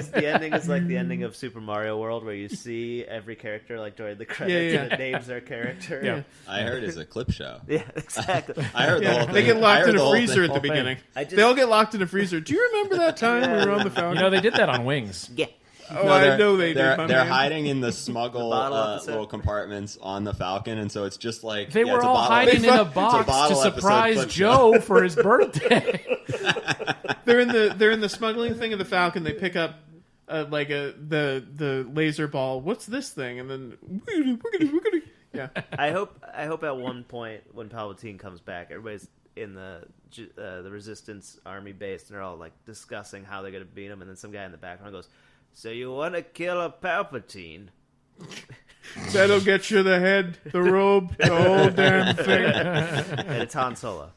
is like the ending of Super Mario World, where you see every character like during the credits Yeah. and it names their character. Yeah. I heard it's a clip show. Yeah, exactly. I heard the whole thing. They get I locked heard in the a whole freezer thing. at the Whole thing. beginning. I just- They all get locked in a freezer. Do you remember that time we were on the Falcon? You know, they did that on Wings. Yeah. Oh, No, I know they they're, did. my They're man. hiding in the smuggle bottle episode. little compartments on the Falcon, and so it's just like They yeah, were it's a all bottle- hiding it's in a it's box to bottle episode surprise clip show. Joe for his birthday. They're in the smuggling thing of the Falcon. They pick up the laser ball. What's this thing? And then we're gonna yeah. I hope at one point when Palpatine comes back, everybody's in the Resistance army base, and they're all like discussing how they're gonna beat him, and then some guy in the background goes, "So you want to kill a Palpatine?" That'll get you the head, the robe, the whole damn thing. And it's Han Solo.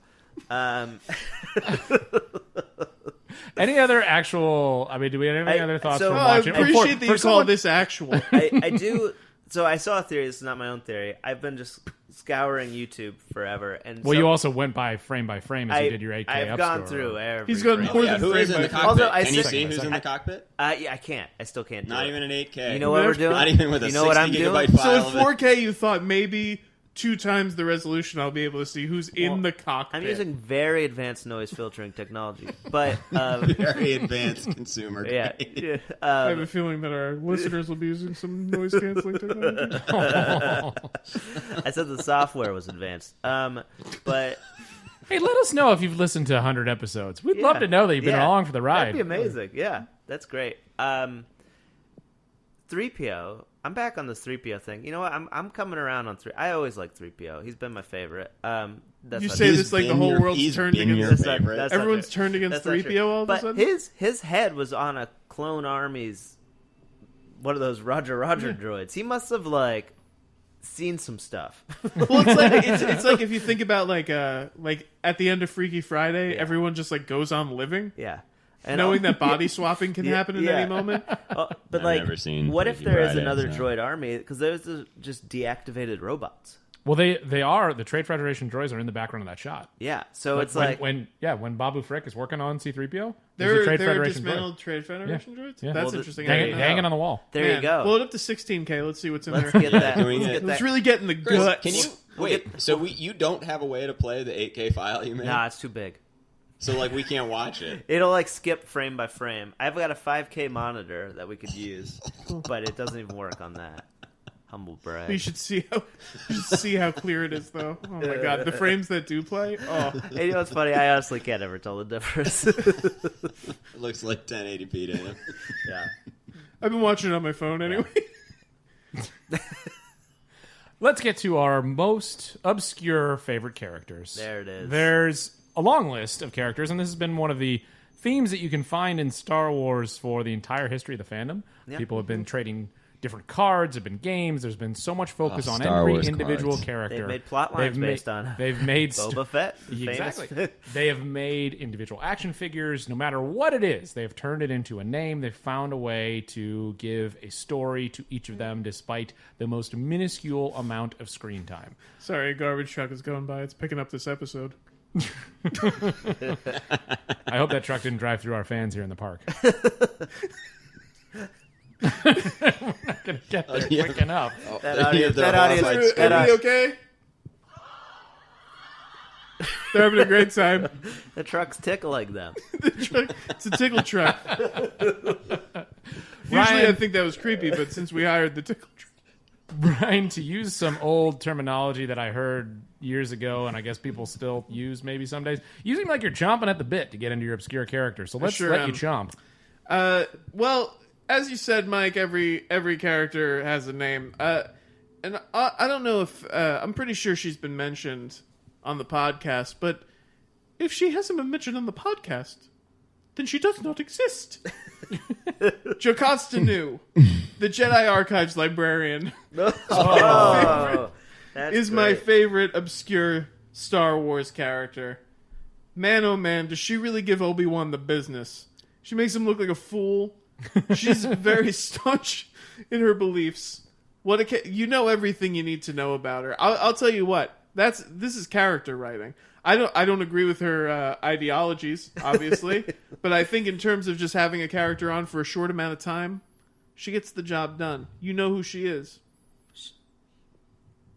Any other actual? I mean, do we have any other thoughts so- from Oh, I watching? appreciate that you for call someone- this actual. I do. So I saw a theory. This is not my own theory. I've been just scouring YouTube forever, and Well, so you also went by frame as you did your 8K I've up gone store. through every. He's gone frame. more Yeah, than who is in frame the by cockpit? Also, I Can you said- see who's in the cockpit? Yeah, I can't. I still can't. Do Not it. even an 8K. You know what we're doing? Not even with a You know what 60 I'm doing? gigabyte file. So of at it. 4K, you thought maybe 2 times the resolution, I'll be able to see who's in the cockpit. I'm using very advanced noise filtering technology, but Very advanced consumer. yeah. grade. I have a feeling that our listeners will be using some noise canceling technology. I said the software was advanced. But Hey, let us know if you've listened to 100 episodes. We'd yeah. love to know that you've been Yeah. along for the ride. That'd be amazing. Yeah, that's great. 3PO. I'm back on this 3PO thing. You know what? I'm coming around on 3. I always like 3PO. He's been my favorite. That's You not say true. this like the been whole your- world's he's turned been against your this. favorite. That's not Everyone's true. turned against That's not 3PO all of a but sudden? his head was on a clone army's one of those Roger droids. He must have like seen some stuff. Well, it's like if you think about like at the end of Freaky Friday, everyone just like goes on living, Yeah. And knowing that body swapping can happen at any moment. But I've like, never seen what if Freaky there is Friday, another so. droid army? Because there's just deactivated robots. Well, they are. The Trade Federation droids are in the background of that shot. Yeah, so it's when Babu Frick is working on C-3PO, They're there's a Trade Federation dismantled droid. Trade Federation droids? Yeah. That's Well, interesting. I didn't know. Hanging on the wall. there you Man, go. Blow it up to 16K. Let's see what's in Let's there. get that. Can we Let's get- get Let's that. really get in the Chris, guts. can you wait? So you don't have a way to play the 8K file you made? Nah, it's too big. So like we can't watch it. It'll like skip frame by frame. I've got a 5K monitor that we could use, but it doesn't even work on that. Humble brag. You should see how clear it is, though. Oh my god, the frames that do play. Oh, Hey, you know what's funny? I honestly can't ever tell the difference. It looks like 1080p to him. Yeah. I've been watching it on my phone anyway. Let's get to our most obscure favorite characters. There it is. There's a long list of characters, and this has been one of the themes that you can find in Star Wars for the entire history of the fandom. Yeah. People have been trading different cards, have been games. There's been so much focus on Star every Wars individual cards. character. They've made plot lines based on They've made Boba Fett. the Exactly. famous- They have made individual action figures. No matter what it is, they've turned it into a name. They've found a way to give a story to each of them, despite the most minuscule amount of screen time. Sorry, a garbage truck is going by. It's picking up this episode. I hope that truck didn't drive through our fans here in the park. We're not going to get there quick enough. That audience. That audience. Everybody That audience. okay? They're having a great time. The trucks tickling them. It's a tickle truck. Usually Ryan- I think that was creepy, but since we hired the tickle truck. Brian, to use some old terminology that I heard years ago, and I guess people still use maybe some days, you seem like you're chomping at the bit to get into your obscure character. So let's sure let am. you chomp. Well, as you said, Mike, every character has a name. And I don't know if... I'm pretty sure she's been mentioned on the podcast, but if she hasn't been mentioned on the podcast, then she does not exist. Jocasta Nu, the Jedi Archives librarian, Oh, that's is my great. favorite obscure Star Wars character. Man, oh man, does she really give Obi-Wan the business? She makes him look like a fool. She's very staunch in her beliefs. You know everything you need to know about her. I'll tell you what. This is character writing. I don't agree with her ideologies, obviously, but I think in terms of just having a character on for a short amount of time, she gets the job done. You know who she is.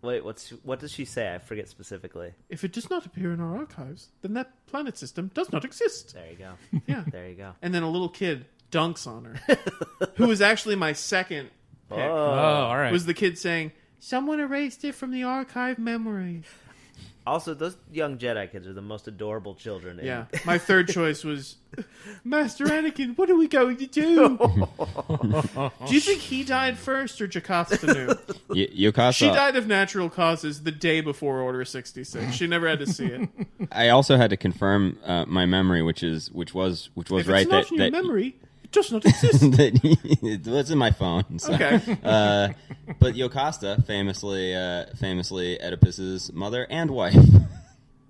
Wait, what does she say? I forget specifically. If it does not appear in our archives, then that planet system does not exist. There you go. Yeah. There you go. And then a little kid dunks on her, who was actually my second pick. Oh, all right. Was the kid saying, "Someone erased it from the archive memory." Also, those young Jedi kids are the most adorable children. Yeah. My third choice was, Master Anakin, what are we going to do? Do you think he died first or Jocasta Nu? Yokasa. She died of natural causes the day before Order 66. She never had to see it. I also had to confirm my memory, which was If right it's not in your that memory, it does not exist. that it's in my phone. So. Okay. But Yokasta, famously Oedipus's mother and wife.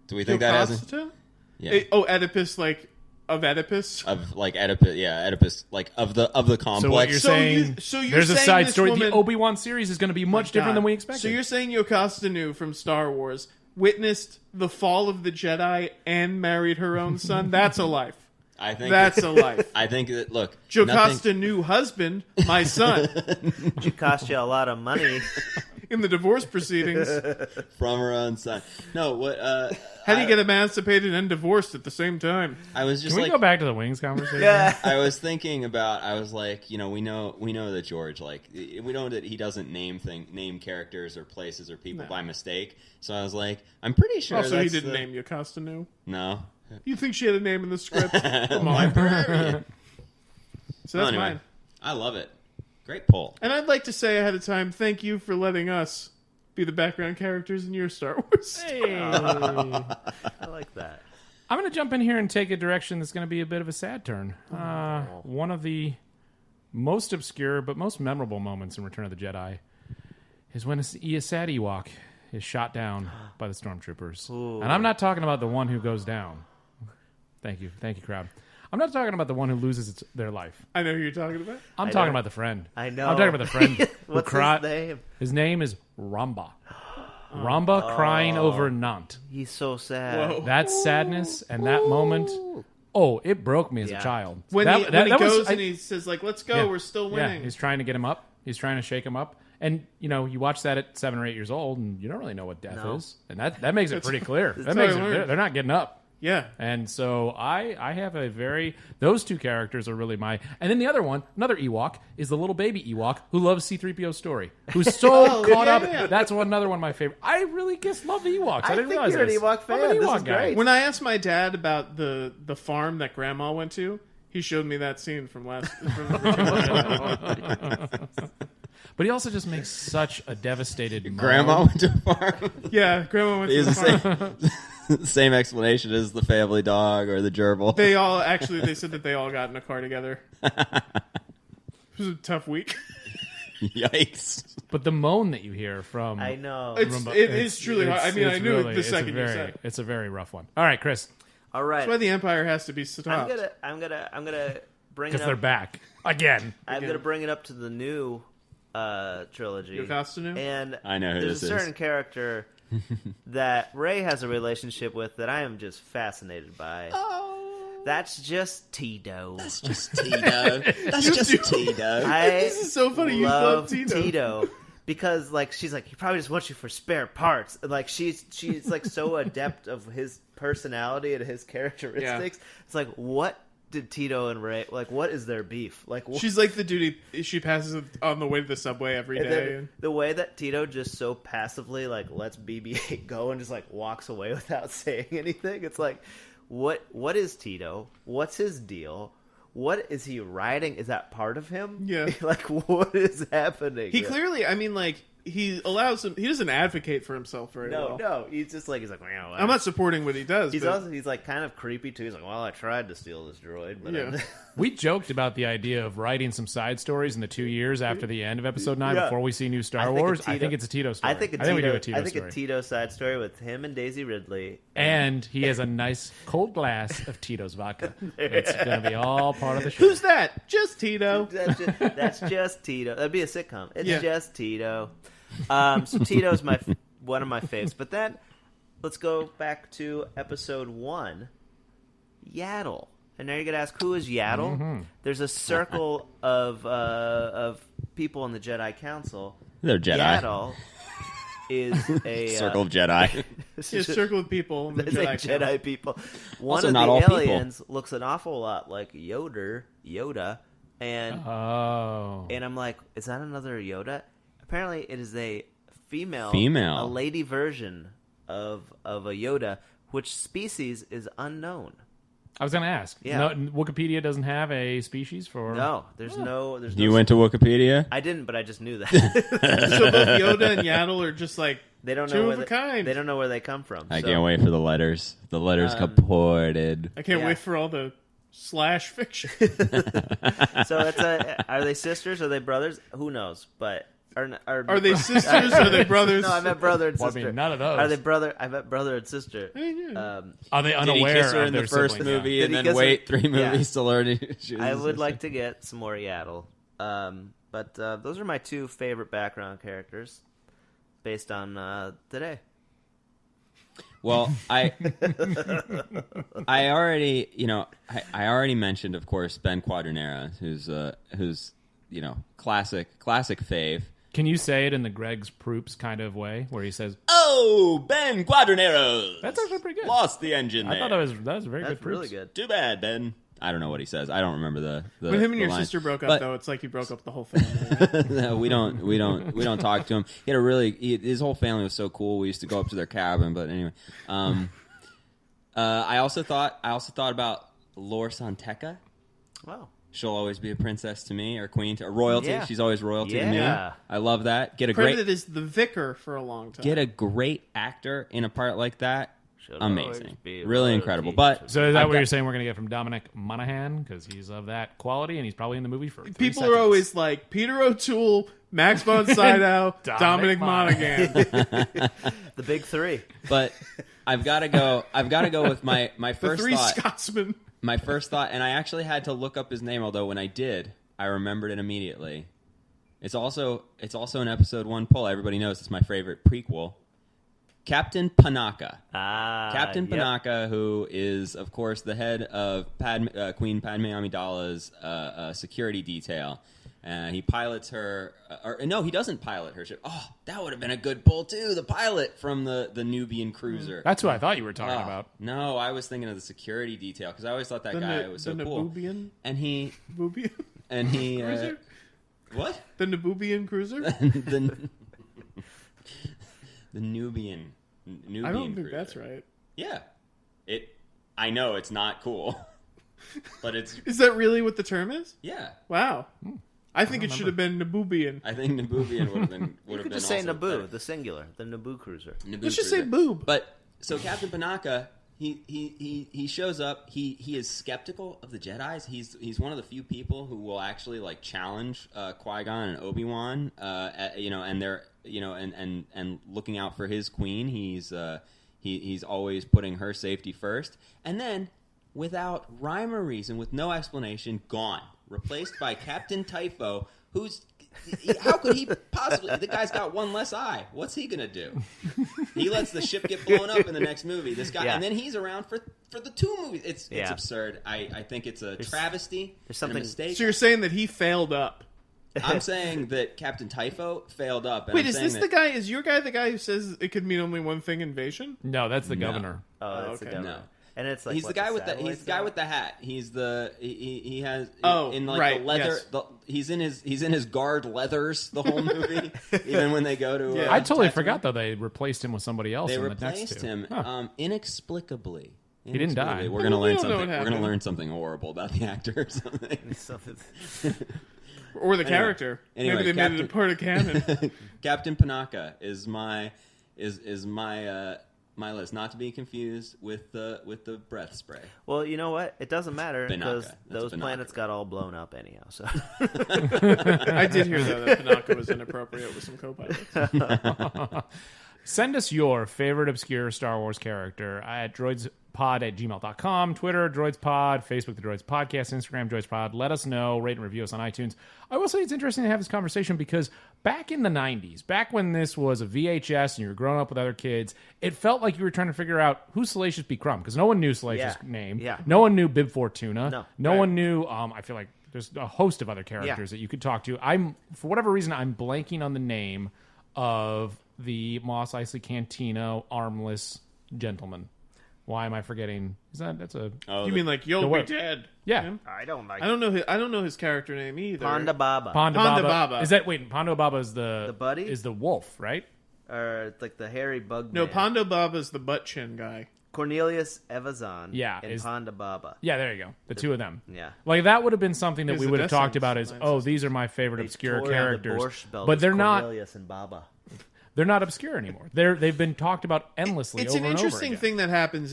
Do we think that has Jocasta? Yeah. Oedipus, like, of Oedipus? of like Oedipus? Yeah, Oedipus, like of the complex. So what you're So saying? you're there's a saying side this story. woman- The Obi-Wan series is going to be much different than we expected. So you're saying Jocasta Nu from Star Wars witnessed the fall of the Jedi and married her own son? That's a life. I think That's a life. I think that look, Jocasta Nu husband, my son, It cost you a lot of money. in the divorce proceedings. from her own son. No, what? How do you get emancipated and divorced at the same time? I was just Can we like, go back to the wings conversation? Yeah. I was thinking about. I was like, we know that George, like, we know that he doesn't name characters or places or people by mistake. So I was like, I'm pretty sure. Also, he that's didn't the- name Jocasta Nu. No. You think she had a name in the script? Come on. Librarian. So that's Anyway, mine. I love it. Great poll. And I'd like to say ahead of time, thank you for letting us be the background characters in your Star Wars. Hey. I like that. I'm going to jump in here and take a direction that's going to be a bit of a sad turn. One of the most obscure but most memorable moments in Return of the Jedi is when a sad Ewok is shot down by the stormtroopers. And I'm not talking about the one who goes down. Thank you, crowd. I'm not talking about the one who loses their life. I know who you're talking about. I'm I talking know. about the friend. I know. I'm talking about the friend. who What's cried- his name? His name is Ramba. Ramba crying over Nant. He's so sad. Whoa. That sadness and that moment, it broke me as a child. When That- he, that- when he that was- goes I- and he says, like, let's go, Yeah. we're still Yeah, winning. he's trying to get him up. He's trying to shake him up. And, you watch that at 7 or 8 years old, and you don't really know what death is. And that makes it pretty clear. That how makes I it, learned. they're not getting up. Yeah. And so I have those two characters are really and then the other one, another Ewok, is the little baby Ewok who loves C-3PO's story, who's so caught up. yeah. That's another one of my favorite. I really love the Ewoks. I didn't think realize you're an this. Ewok I'm an fan. This Ewok is guy. great. When I asked my dad about the farm that Grandma went to, he showed me that scene from the original. But he also just makes such a devastated Grandma went to a farm. Yeah, Grandma went to It's the the farm. same explanation as the family dog or the gerbil. They said that they all got in a car together. It was a tough week. Yikes. But the moan that you hear from I know. It is truly hard. I mean, I knew it the it's second you said it. it's a very rough one. All right, Chris, All right. That's why the Empire has to be I'm stopped. gonna bring it because they're up. back again. I'm gonna bring it up to the new trilogy. Your costume? And I know who there's this a is. certain character that Rey has a relationship with that I am just fascinated by. That's just Tito. That's just Tito. That's just Tito. This is so funny. You love Tito. Because she's like, he probably just wants you for spare parts. And, she's like so adept of his personality and his characteristics. It's like, what did Tito and Rey what is their beef? She's like the dude she passes on the way to the subway every and day. then the way that Tito just so passively lets BB-8 go and just walks away without saying anything. It's like, what is Tito? What's his deal? What is he riding? Is that part of him? Yeah. What is happening? He clearly, I mean, he allows him. He doesn't advocate for himself very well. No. He's just he's like, well, I'm not supporting what he does. He's but also kind of creepy too. He's like, well, I tried to steal this droid, but Yeah. We joked about the idea of writing some side stories in the 2 years after the end of Episode 9 Yeah. before we see new Star I think Wars. a Tito- I think it's a Tito story. I think we do a Tito I think story. a Tito side story with him and Daisy Ridley. And he has a nice cold glass of Tito's vodka. It's going to be all part of the show. who's that? Just Tito. That's just Tito. That'd be a sitcom. It's Yeah. just Tito. So Tito's one of my faves. But then let's go back to Episode 1, Yaddle. And now you're gonna ask, who is Yaddle? Mm-hmm. There's a circle of people in the Jedi Council. They're Jedi. Yaddle is a Circle of Jedi. Yeah, circle of people. In the It's like Jedi Jedi people. One Also, of not the all people. aliens looks an awful lot like Yoda, and Oh. and I'm like, is that another Yoda? Apparently, it is a female, Female. a lady version of a Yoda, which species is unknown. I was going to ask. Yeah. No, Wikipedia doesn't have a species for... No, there's no. There's You no, went to Wikipedia? I didn't, but I just knew that. So both Yoda and Yaddle are just like They don't two know of where a they, kind. They don't know where they come from. I so. can't wait for the letters. The letters comported. I can't Yeah. wait for all the slash fiction. So it's are they sisters? Are they brothers? Who knows? But Are they sisters? Are they brothers? No, I meant brother and Well, I sister. mean, none of those. Are they brother? I meant brother and sister. Are they Did he unaware kiss her of in their the first siblings? movie Did and he then kiss her? wait 3 Yeah. movies to learn she was I his would sister? like to get some more Yaddle. But those are my two favorite background characters based on today. Well, I already, I already mentioned, of course, Ben Quadranera, who's classic fave. Can you say it in the Greg's Proops kind of way, where he says, Oh, Ben Quadranera! That's actually pretty good. Lost the engine I there. thought that was very That's good really Proops. good. Too bad, Ben. I don't know what he says. I don't remember the When him and the your line. sister broke up, But- though, it's like you broke up the whole family. No, we don't talk to him. He had his whole family was so cool. We used to go up to their cabin, but anyway. I also thought about Lor Santeca. Wow. She'll always be a princess to me, or queen, or royalty. Yeah. She's always royalty to me. Yeah. I love that. Credited as the vicar for a long time. Get a great actor in a part like that. Should always Amazing, be really royalty. incredible. But So is that I've what got- you're saying we're going to get from Dominic Monaghan? Because he's of that quality, and he's probably in the movie for 3 People seconds. are always like Peter O'Toole, Max von Sydow, Dominic Monaghan. The big three. But I've got to go with my The first three thought. Scotsmen. My first thought, and I actually had to look up his name. Although when I did, I remembered it immediately. It's also an episode 1 pull. Everybody knows it's my favorite prequel. Captain Panaka. Captain yep. Panaka, who is, of course, the head of Queen Padme Amidala's security detail. He pilots her... no, he doesn't pilot her ship. Oh, that would have been a good pull, too. The pilot from the Nubian cruiser. That's who I thought you were talking about. No, I was thinking of the security detail, because I always thought that guy was so cool. Nabubian? And he... Nabubian? And he... Cruiser? What? The Nabubian cruiser? The Nubian I don't think cruiser. that's right. Yeah. I know it's not cool. But it's... Is that really what the term is? Yeah. Wow. I think it should have been Nabubian. I think Nabubian would have been... You could just say Naboo, the singular, the Naboo cruiser. Let's just say boob. But, so Captain Panaka... He shows up. He is skeptical of the Jedis. He's one of the few people who will actually like challenge Qui-Gon and Obi-Wan. And they're and looking out for his queen. He's always putting her safety first. And then, without rhyme or reason, with no explanation, gone. Replaced by Captain Typho, who's... How could he possibly... The guy's got one less eye. What's he going to do? He lets the ship get blown up in the next movie. This guy... Yeah. And then he's around for the 2 movies. It's absurd. I think it's a travesty. There's something... And a mistake. So you're saying that he failed up? I'm saying that Captain Typho failed up. And Wait, I'm is saying this that, the guy? Is your guy the guy who says it could mean only one thing, invasion? No, that's the governor. Oh, that's the okay. governor. No. And it's like he's the guy with the satellites with the hat. He's the he has Oh, in like right, the leather. yes. He's in his guard leathers the whole movie. Even when they go to Yeah. I totally Tatooine. forgot, though, they replaced him with somebody else They in the next replaced two. him Huh. Inexplicably. He didn't die. We're gonna We learn don't know something. what We're gonna happened. learn something horrible about the actor or something. Or the character? Anyway, Maybe they made it a part of canon. Captain Panaka is my my list, not to be confused with the breath spray. Well, you know what? It doesn't matter because Banaka. That's those a Banaka. planets got all blown up anyhow. So I did hear though that Panaka was inappropriate with some co-pilots. Send us your favorite obscure Star Wars character at droidspod@gmail.com, Twitter, droidspod, Facebook, the Droids Podcast, Instagram, droidspod. Let us know, rate and review us on iTunes. I will say it's interesting to have this conversation because back in the 90s, back when this was a VHS and you were growing up with other kids, it felt like you were trying to figure out who's Salacious B. Crumb because no one knew Salacious' name. Yeah. No one knew Bib Fortuna. No. Right. One knew, I feel like there's a host of other characters that you could talk to. For whatever reason, I'm blanking on the name of the Mos Eisley Cantina armless gentleman. Why am I forgetting? That's a... Oh, You mean like you'll be what? dead? Yeah. Him? I don't like I don't know his character name either. Ponda Baba Ponda Ponda Baba. Baba. Is that... Wait, Ponda Baba is the buddy? Is the wolf, right? or like the hairy bug. No, man. Ponda Baba's the butt chin guy. Cornelius Evazan. Yeah, and is- Ponda Baba. Yeah, there you go. The two of them. Yeah. Like, that would have been something that His we would have talked about descendants, as, line these are my favorite They obscure tore down characters. The Borscht Belt But as they're not... Cornelius and Baba. They're not obscure anymore. They've been talked about endlessly It's over an and over interesting again. thing that happens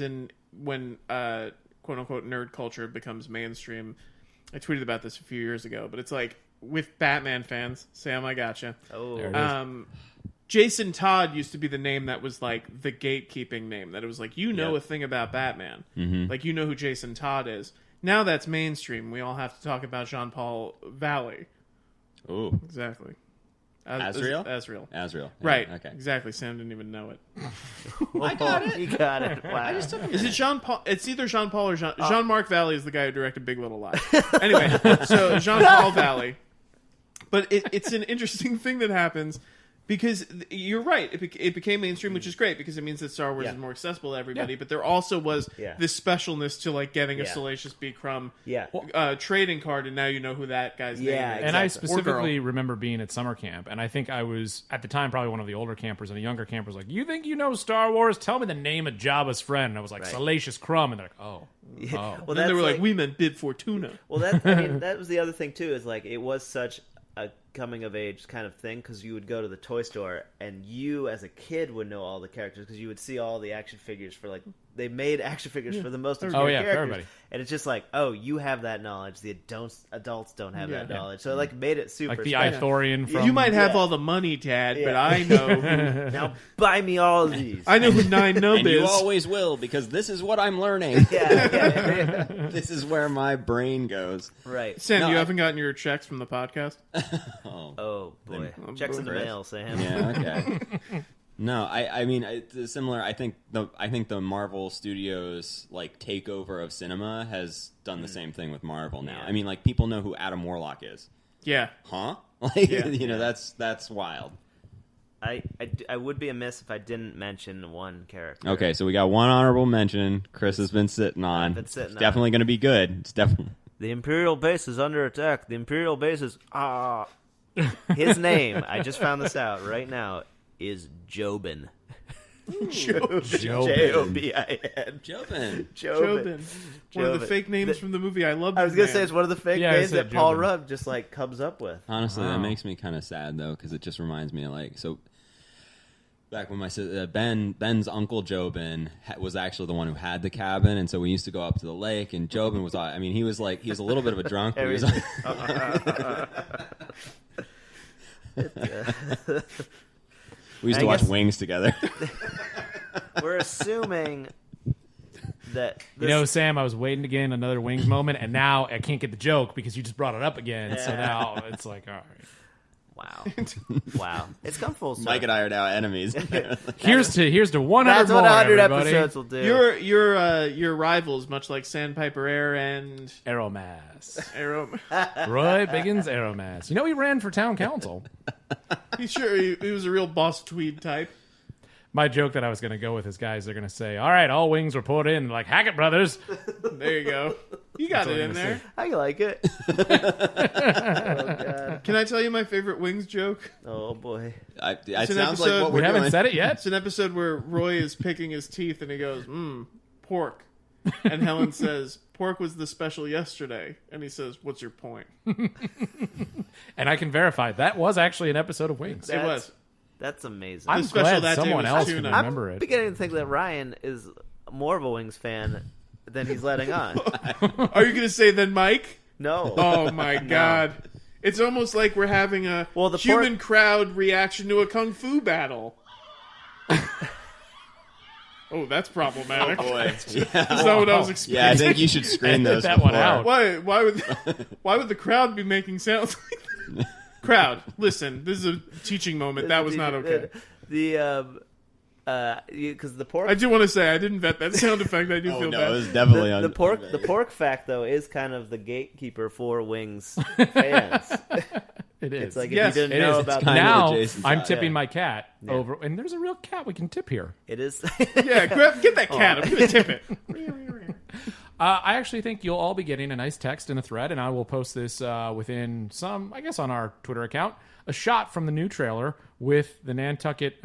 when quote unquote nerd culture becomes mainstream. I tweeted about this a few years ago, but it's like with Batman fans. Sam, I gotcha. Oh, There it is. Jason Todd used to be the name that was like the gatekeeping name. That it was like, you know, Yep. a thing about Batman. Mm-hmm. Like, you know who Jason Todd is. Now that's mainstream. We all have to talk about Jean-Paul Valley. Ooh, Exactly. Azrael? Azrael. Azrael. Yeah, Right. Okay. Exactly. Sam didn't even know it. I got it. You got it. Wow. I just took a Is it minute. Jean-Paul? It's either Jean-Paul or Jean-Marc Valley is the guy who directed Big Little Lies. Anyway, so Jean-Paul Valley. But it's an interesting thing that happens because you're right. It became mainstream, which is great because it means that Star Wars Yeah. is more accessible to everybody. Yeah. But there also was Yeah. this specialness to like getting a Yeah. Salacious B. Crumb Yeah. trading card, and now you know who that guy's Yeah, name is. And I Exactly. specifically remember being at summer camp, and I think I was, at the time, probably one of the older campers, and a younger camper was like, you think you know Star Wars? Tell me the name of Jabba's friend. And I was like, Right. Salacious Crumb. And they're like, oh. Well, And that's they were like, we meant Bib Fortuna. Well, that was the other thing too. Is like it was such a coming of age kind of thing because you would go to the toy store and you as a kid would know all the characters because you would see all the action figures for like they made action figures for the most obscure Oh, yeah, for characters. everybody. And it's just like, oh, you have that knowledge. The adults don't have that Yeah. knowledge. So it like made it super Like the special. Ithorian from... You might have Yeah. all the money, Dad, but Yeah. I know who, Now buy me all of these. I know who Nine Nub And you is. always will because this is what I'm learning. yeah. This is where my brain goes. Right. Sam, No, you I- haven't gotten your checks from the podcast? Oh, Oh boy. Checks in the Chris. mail, Sam. yeah, okay. No, I mean it's similar. I think the Marvel Studios like takeover of cinema has done the same thing with Marvel now. Yeah. I mean, like people know who Adam Warlock is, Yeah. huh? Like that's wild. I would be amiss if I didn't mention one character. Okay, so we got one honorable mention. Chris has been sitting on. been sitting It's on. definitely going to be good. It's definitely. The Imperial base is under attack. The Imperial base is His name, I just found this out right now, is Jobin. Jobin. Jobin. Jobin. Jobin. One of the fake names from the movie. I love. I was going gonna say it's one of the fake Yeah, I names said that Paul Jobin. Rudd just like comes up with. Honestly, Wow. that makes me kind of sad though, because it just reminds me of like back when my Ben's uncle Jobin was actually the one who had the cabin, and so we used to go up to the lake. And Jobin was, I mean, he was a little bit of a drunk. But he was we used to watch guess- Wings together. We're assuming that You know, Sam, I was waiting to get in another Wings moment, and now I can't get the joke because you just brought it up again. So now it's like, all right. wow, it's come full circle. Mike and I are now enemies. Here's to 100 That's more, what 100 everybody. episodes will do. Your rivals, much like Sandpiper Air and Aeromass. Arrow. Roy Biggins Aeromass. You know, he ran for town council. He was a real boss tweed type. My joke that I was going to go with is guys, they're going to say, all right, all wings report in. Like, Hackett Brothers. There you go. You got That's it what I'm in gonna there. I like it. Can I tell you my favorite Wings joke? Oh boy. It an sounds like episode- what We we're haven't doing. said it yet. It's an episode where Roy is picking his teeth and he goes, pork. And Helen says, pork was the special yesterday. And he says, what's your point? And I can verify that was actually an episode of Wings. It was. That's amazing. I'm special glad that day someone was else tuna. can I'm remember I'm it. beginning to think that Ryan is more of a Wings fan than he's letting on. Are you going to say then Mike? No. Oh my God. It's almost like we're having a Well, the human crowd reaction to a kung fu battle. Oh, that's problematic. Boy. Yeah. That's not what I was Yeah, I expecting. think you should screen those. that one before. out. Why would the crowd be making sounds like that? Crowd, listen, this is a teaching moment. That was not okay. Because the pork. I do want to say I didn't vet that sound effect. I do Oh feel no, bad. it was definitely the pork. The pork fact though is kind of the gatekeeper for Wings fans. It is. It's like Yes, if you didn't it know is. about kind of Now adjacent I'm side. tipping my cat over, and there's a real cat we can tip here. it is. Yeah, get that cat. I'm going to tip it. I actually think you'll all be getting a nice text in a thread, and I will post this within I guess on our Twitter account, a shot from the new trailer with the Nantucket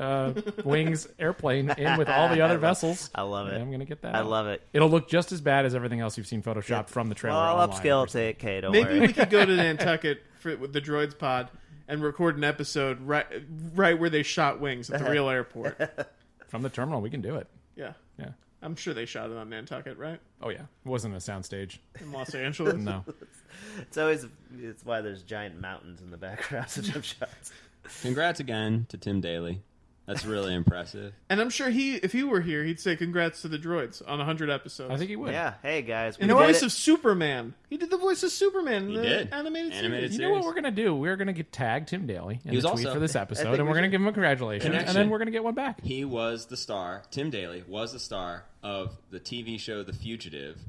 Wings airplane in with all the other vessels. I love it. I'm going to get that I out. love it. It'll look just as bad as everything else you've seen photoshopped from the trailer. Well, I'll online. upscale it to 8K. Don't Maybe worry. we could go to Nantucket with the Droids pod and record an episode right where they shot Wings at the real airport. From the terminal, we can do it. Yeah. Yeah. I'm sure they shot it on Nantucket, right? Oh, yeah. It wasn't a soundstage. In Los Angeles. No. It's why there's giant mountains in the background of jump shots. Congrats again to Tim Daly. That's really impressive. And I'm sure if he were here, he'd say congrats to the Droids on 100 episodes. I think he would. Yeah. Hey guys. In we the did voice it. of Superman. He did the voice of Superman in He the did. animated Animated series. You know what we're going to do? We're going to tag Tim Daly in He was the tweet also- for this I episode, think and we we're going to should- give him a congratulations, and Connection. then we're going to get one back. He was the star. Tim Daly was the star of the TV show The Fugitive,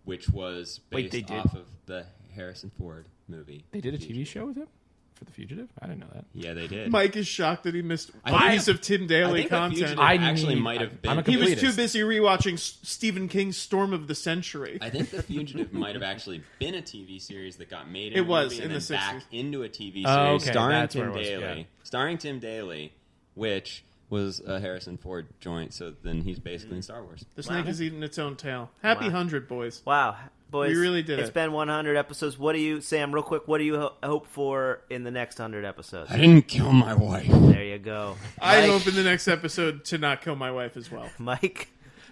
which was Wait, based they did? off of the Harrison Ford movie. They did a TV show with him for The Fugitive? I didn't know that. Yeah, they did. Mike is shocked that he missed I a think- piece of Tim I Daly think The content. Fugitive I actually need- might have I'm a been. He was completist. too busy rewatching Stephen King's Storm of the Century. I think The Fugitive might have actually been a TV series that got made. It was, movie in and the then back 60s. into a TV series Oh, okay, starring that's where Tim it was, Daly. yeah. Starring Tim Daly, which was a Harrison Ford joint. So then he's basically in Star Wars. The snake is eating its own tail. Happy 100, boys. Wow, boys. We really did It's it. been 100 episodes. What do you, Sam? Real quick. What do you hope for in the next 100 episodes? I didn't kill my wife. There you go. I Mike, hope in the next episode to not kill my wife as well. Mike.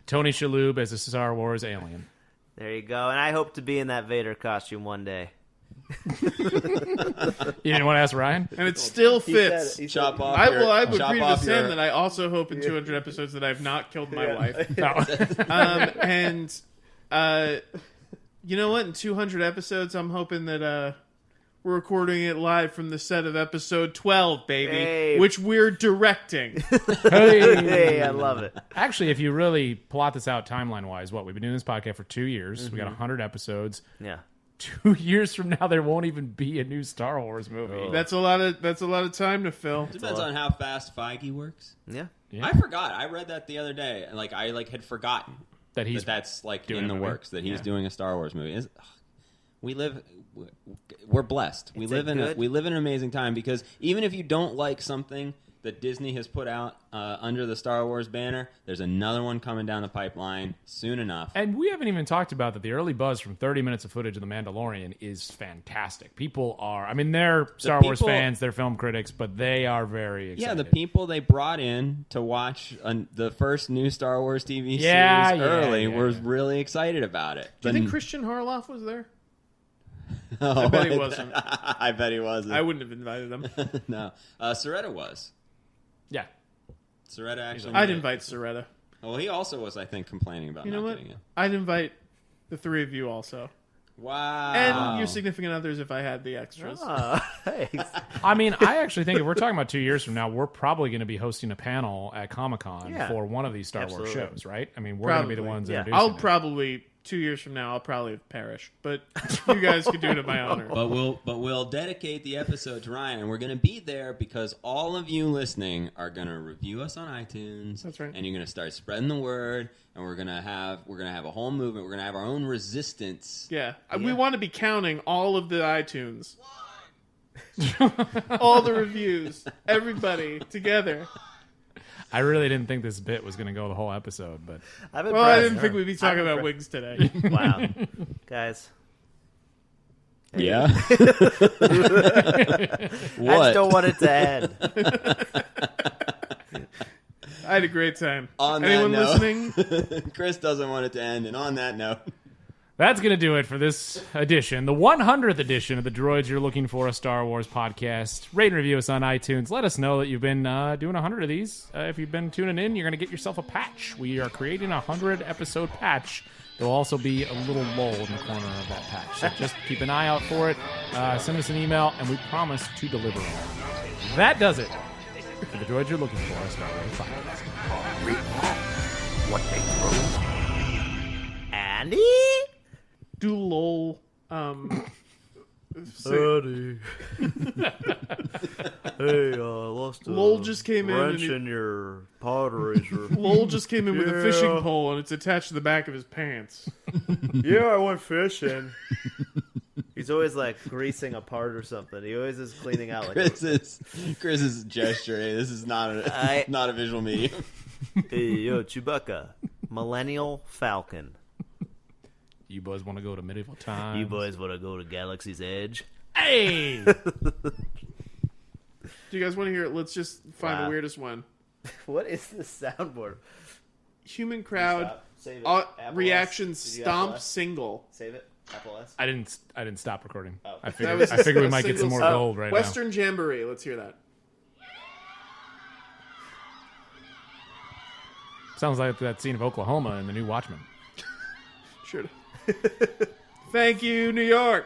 Tony Shalhoub as a Star Wars alien. There you go. And I hope to be in that Vader costume one day. You didn't want to ask Ryan? And it still fits. Chop off. I your, would chop agree to off Sam your- that I also hope in 200 episodes that I've not killed my wife. No. And you know what? In 200 episodes, I'm hoping that We're recording it live from the set of episode 12, baby, Hey. which we're directing. Hey, I love it. Actually, if you really plot this out timeline-wise, we've been doing this podcast for 2 years. We got 100 episodes. Yeah. 2 years from now, there won't even be a new Star Wars movie. That's a lot of time to fill. Depends on how fast Feige works. Yeah. Yeah. I forgot. I read that the other day, and I had forgotten That he's that's doing in the a movie. works, that he's doing a Star Wars movie. We're blessed. We live in an amazing time, because even if you don't like something that Disney has put out under the Star Wars banner, there's another one coming down the pipeline soon enough. And we haven't even talked about that the early buzz from 30 minutes of footage of The Mandalorian is fantastic. People are, I mean, they're Star Wars fans, they're film critics, but they are very excited. Yeah, the people they brought in to watch the first new Star Wars TV series early were really excited about it. Do you think Christian Harloff was there? Oh, I bet he wasn't. I bet he wasn't. I wouldn't have invited him. No. Soretta was. Yeah. Soretta actually. I'd invite Soretta. Well, he also was, I think, complaining about You know not what? getting it. I'd invite the three of you also. Wow. And your significant others if I had the extras. Thanks. I mean, I actually think if we're talking about 2 years from now, we're probably going to be hosting a panel at Comic-Con for one of these Star Wars shows, right? I mean, we're going to be the ones introducing I'll it. probably 2 years from now, I'll probably have perished, but you guys can do it at my honor. But we'll dedicate the episode to Ryan, and we're going to be there because all of you listening are going to review us on iTunes. That's right. And you're going to start spreading the word, and we're going to have a whole movement. We're going to have our own resistance. Yeah. We want to be counting all of the iTunes. All the reviews. Everybody together. I really didn't think this bit was going to go the whole episode, but I'm Well, I impressed. didn't think we'd be talking about wigs today. Wow. Guys. Yeah. I just don't want it to end. I had a great time. On Anyone that note, listening? Chris doesn't want it to end, and on that note, that's going to do it for this edition, the 100th edition of the Droids You're Looking For, a Star Wars podcast. Rate and review us on iTunes. Let us know that you've been doing 100 of these. If you've been tuning in, you're going to get yourself a patch. We are creating a 100-episode patch. There will also be a little lull in the corner of that patch. So just keep an eye out for it. Send us an email, and we promise to deliver it. That does it for the Droids You're Looking For, a Star Wars podcast. What they throw. Andy? Do lol. Buddy. Hey, lost a Lowell just came in wrench and in your pod razor. Lowell just came in with a Yeah. fishing pole and it's attached to the back of his pants. Yeah, I went fishing. He's always like greasing a part or something. He always is cleaning out like Chris's gesture. Hey, this is not a visual medium. Hey, yo, Chewbacca. Millennial Falcon. You boys want to go to medieval times? You boys want to go to Galaxy's Edge? Hey! Do you guys want to hear it? Let's just find Wow. the weirdest one. What is this soundboard? Human crowd Stop. Save it. Apple reaction S. Did you Apple stomp S? single. Save it. Apple S. I didn't stop recording. Oh. I That was figured we a might get some single more gold right Western Jamboree. Let's hear that. now. Sounds like that scene of Oklahoma in the new Watchmen. Sure. Thank you, New York.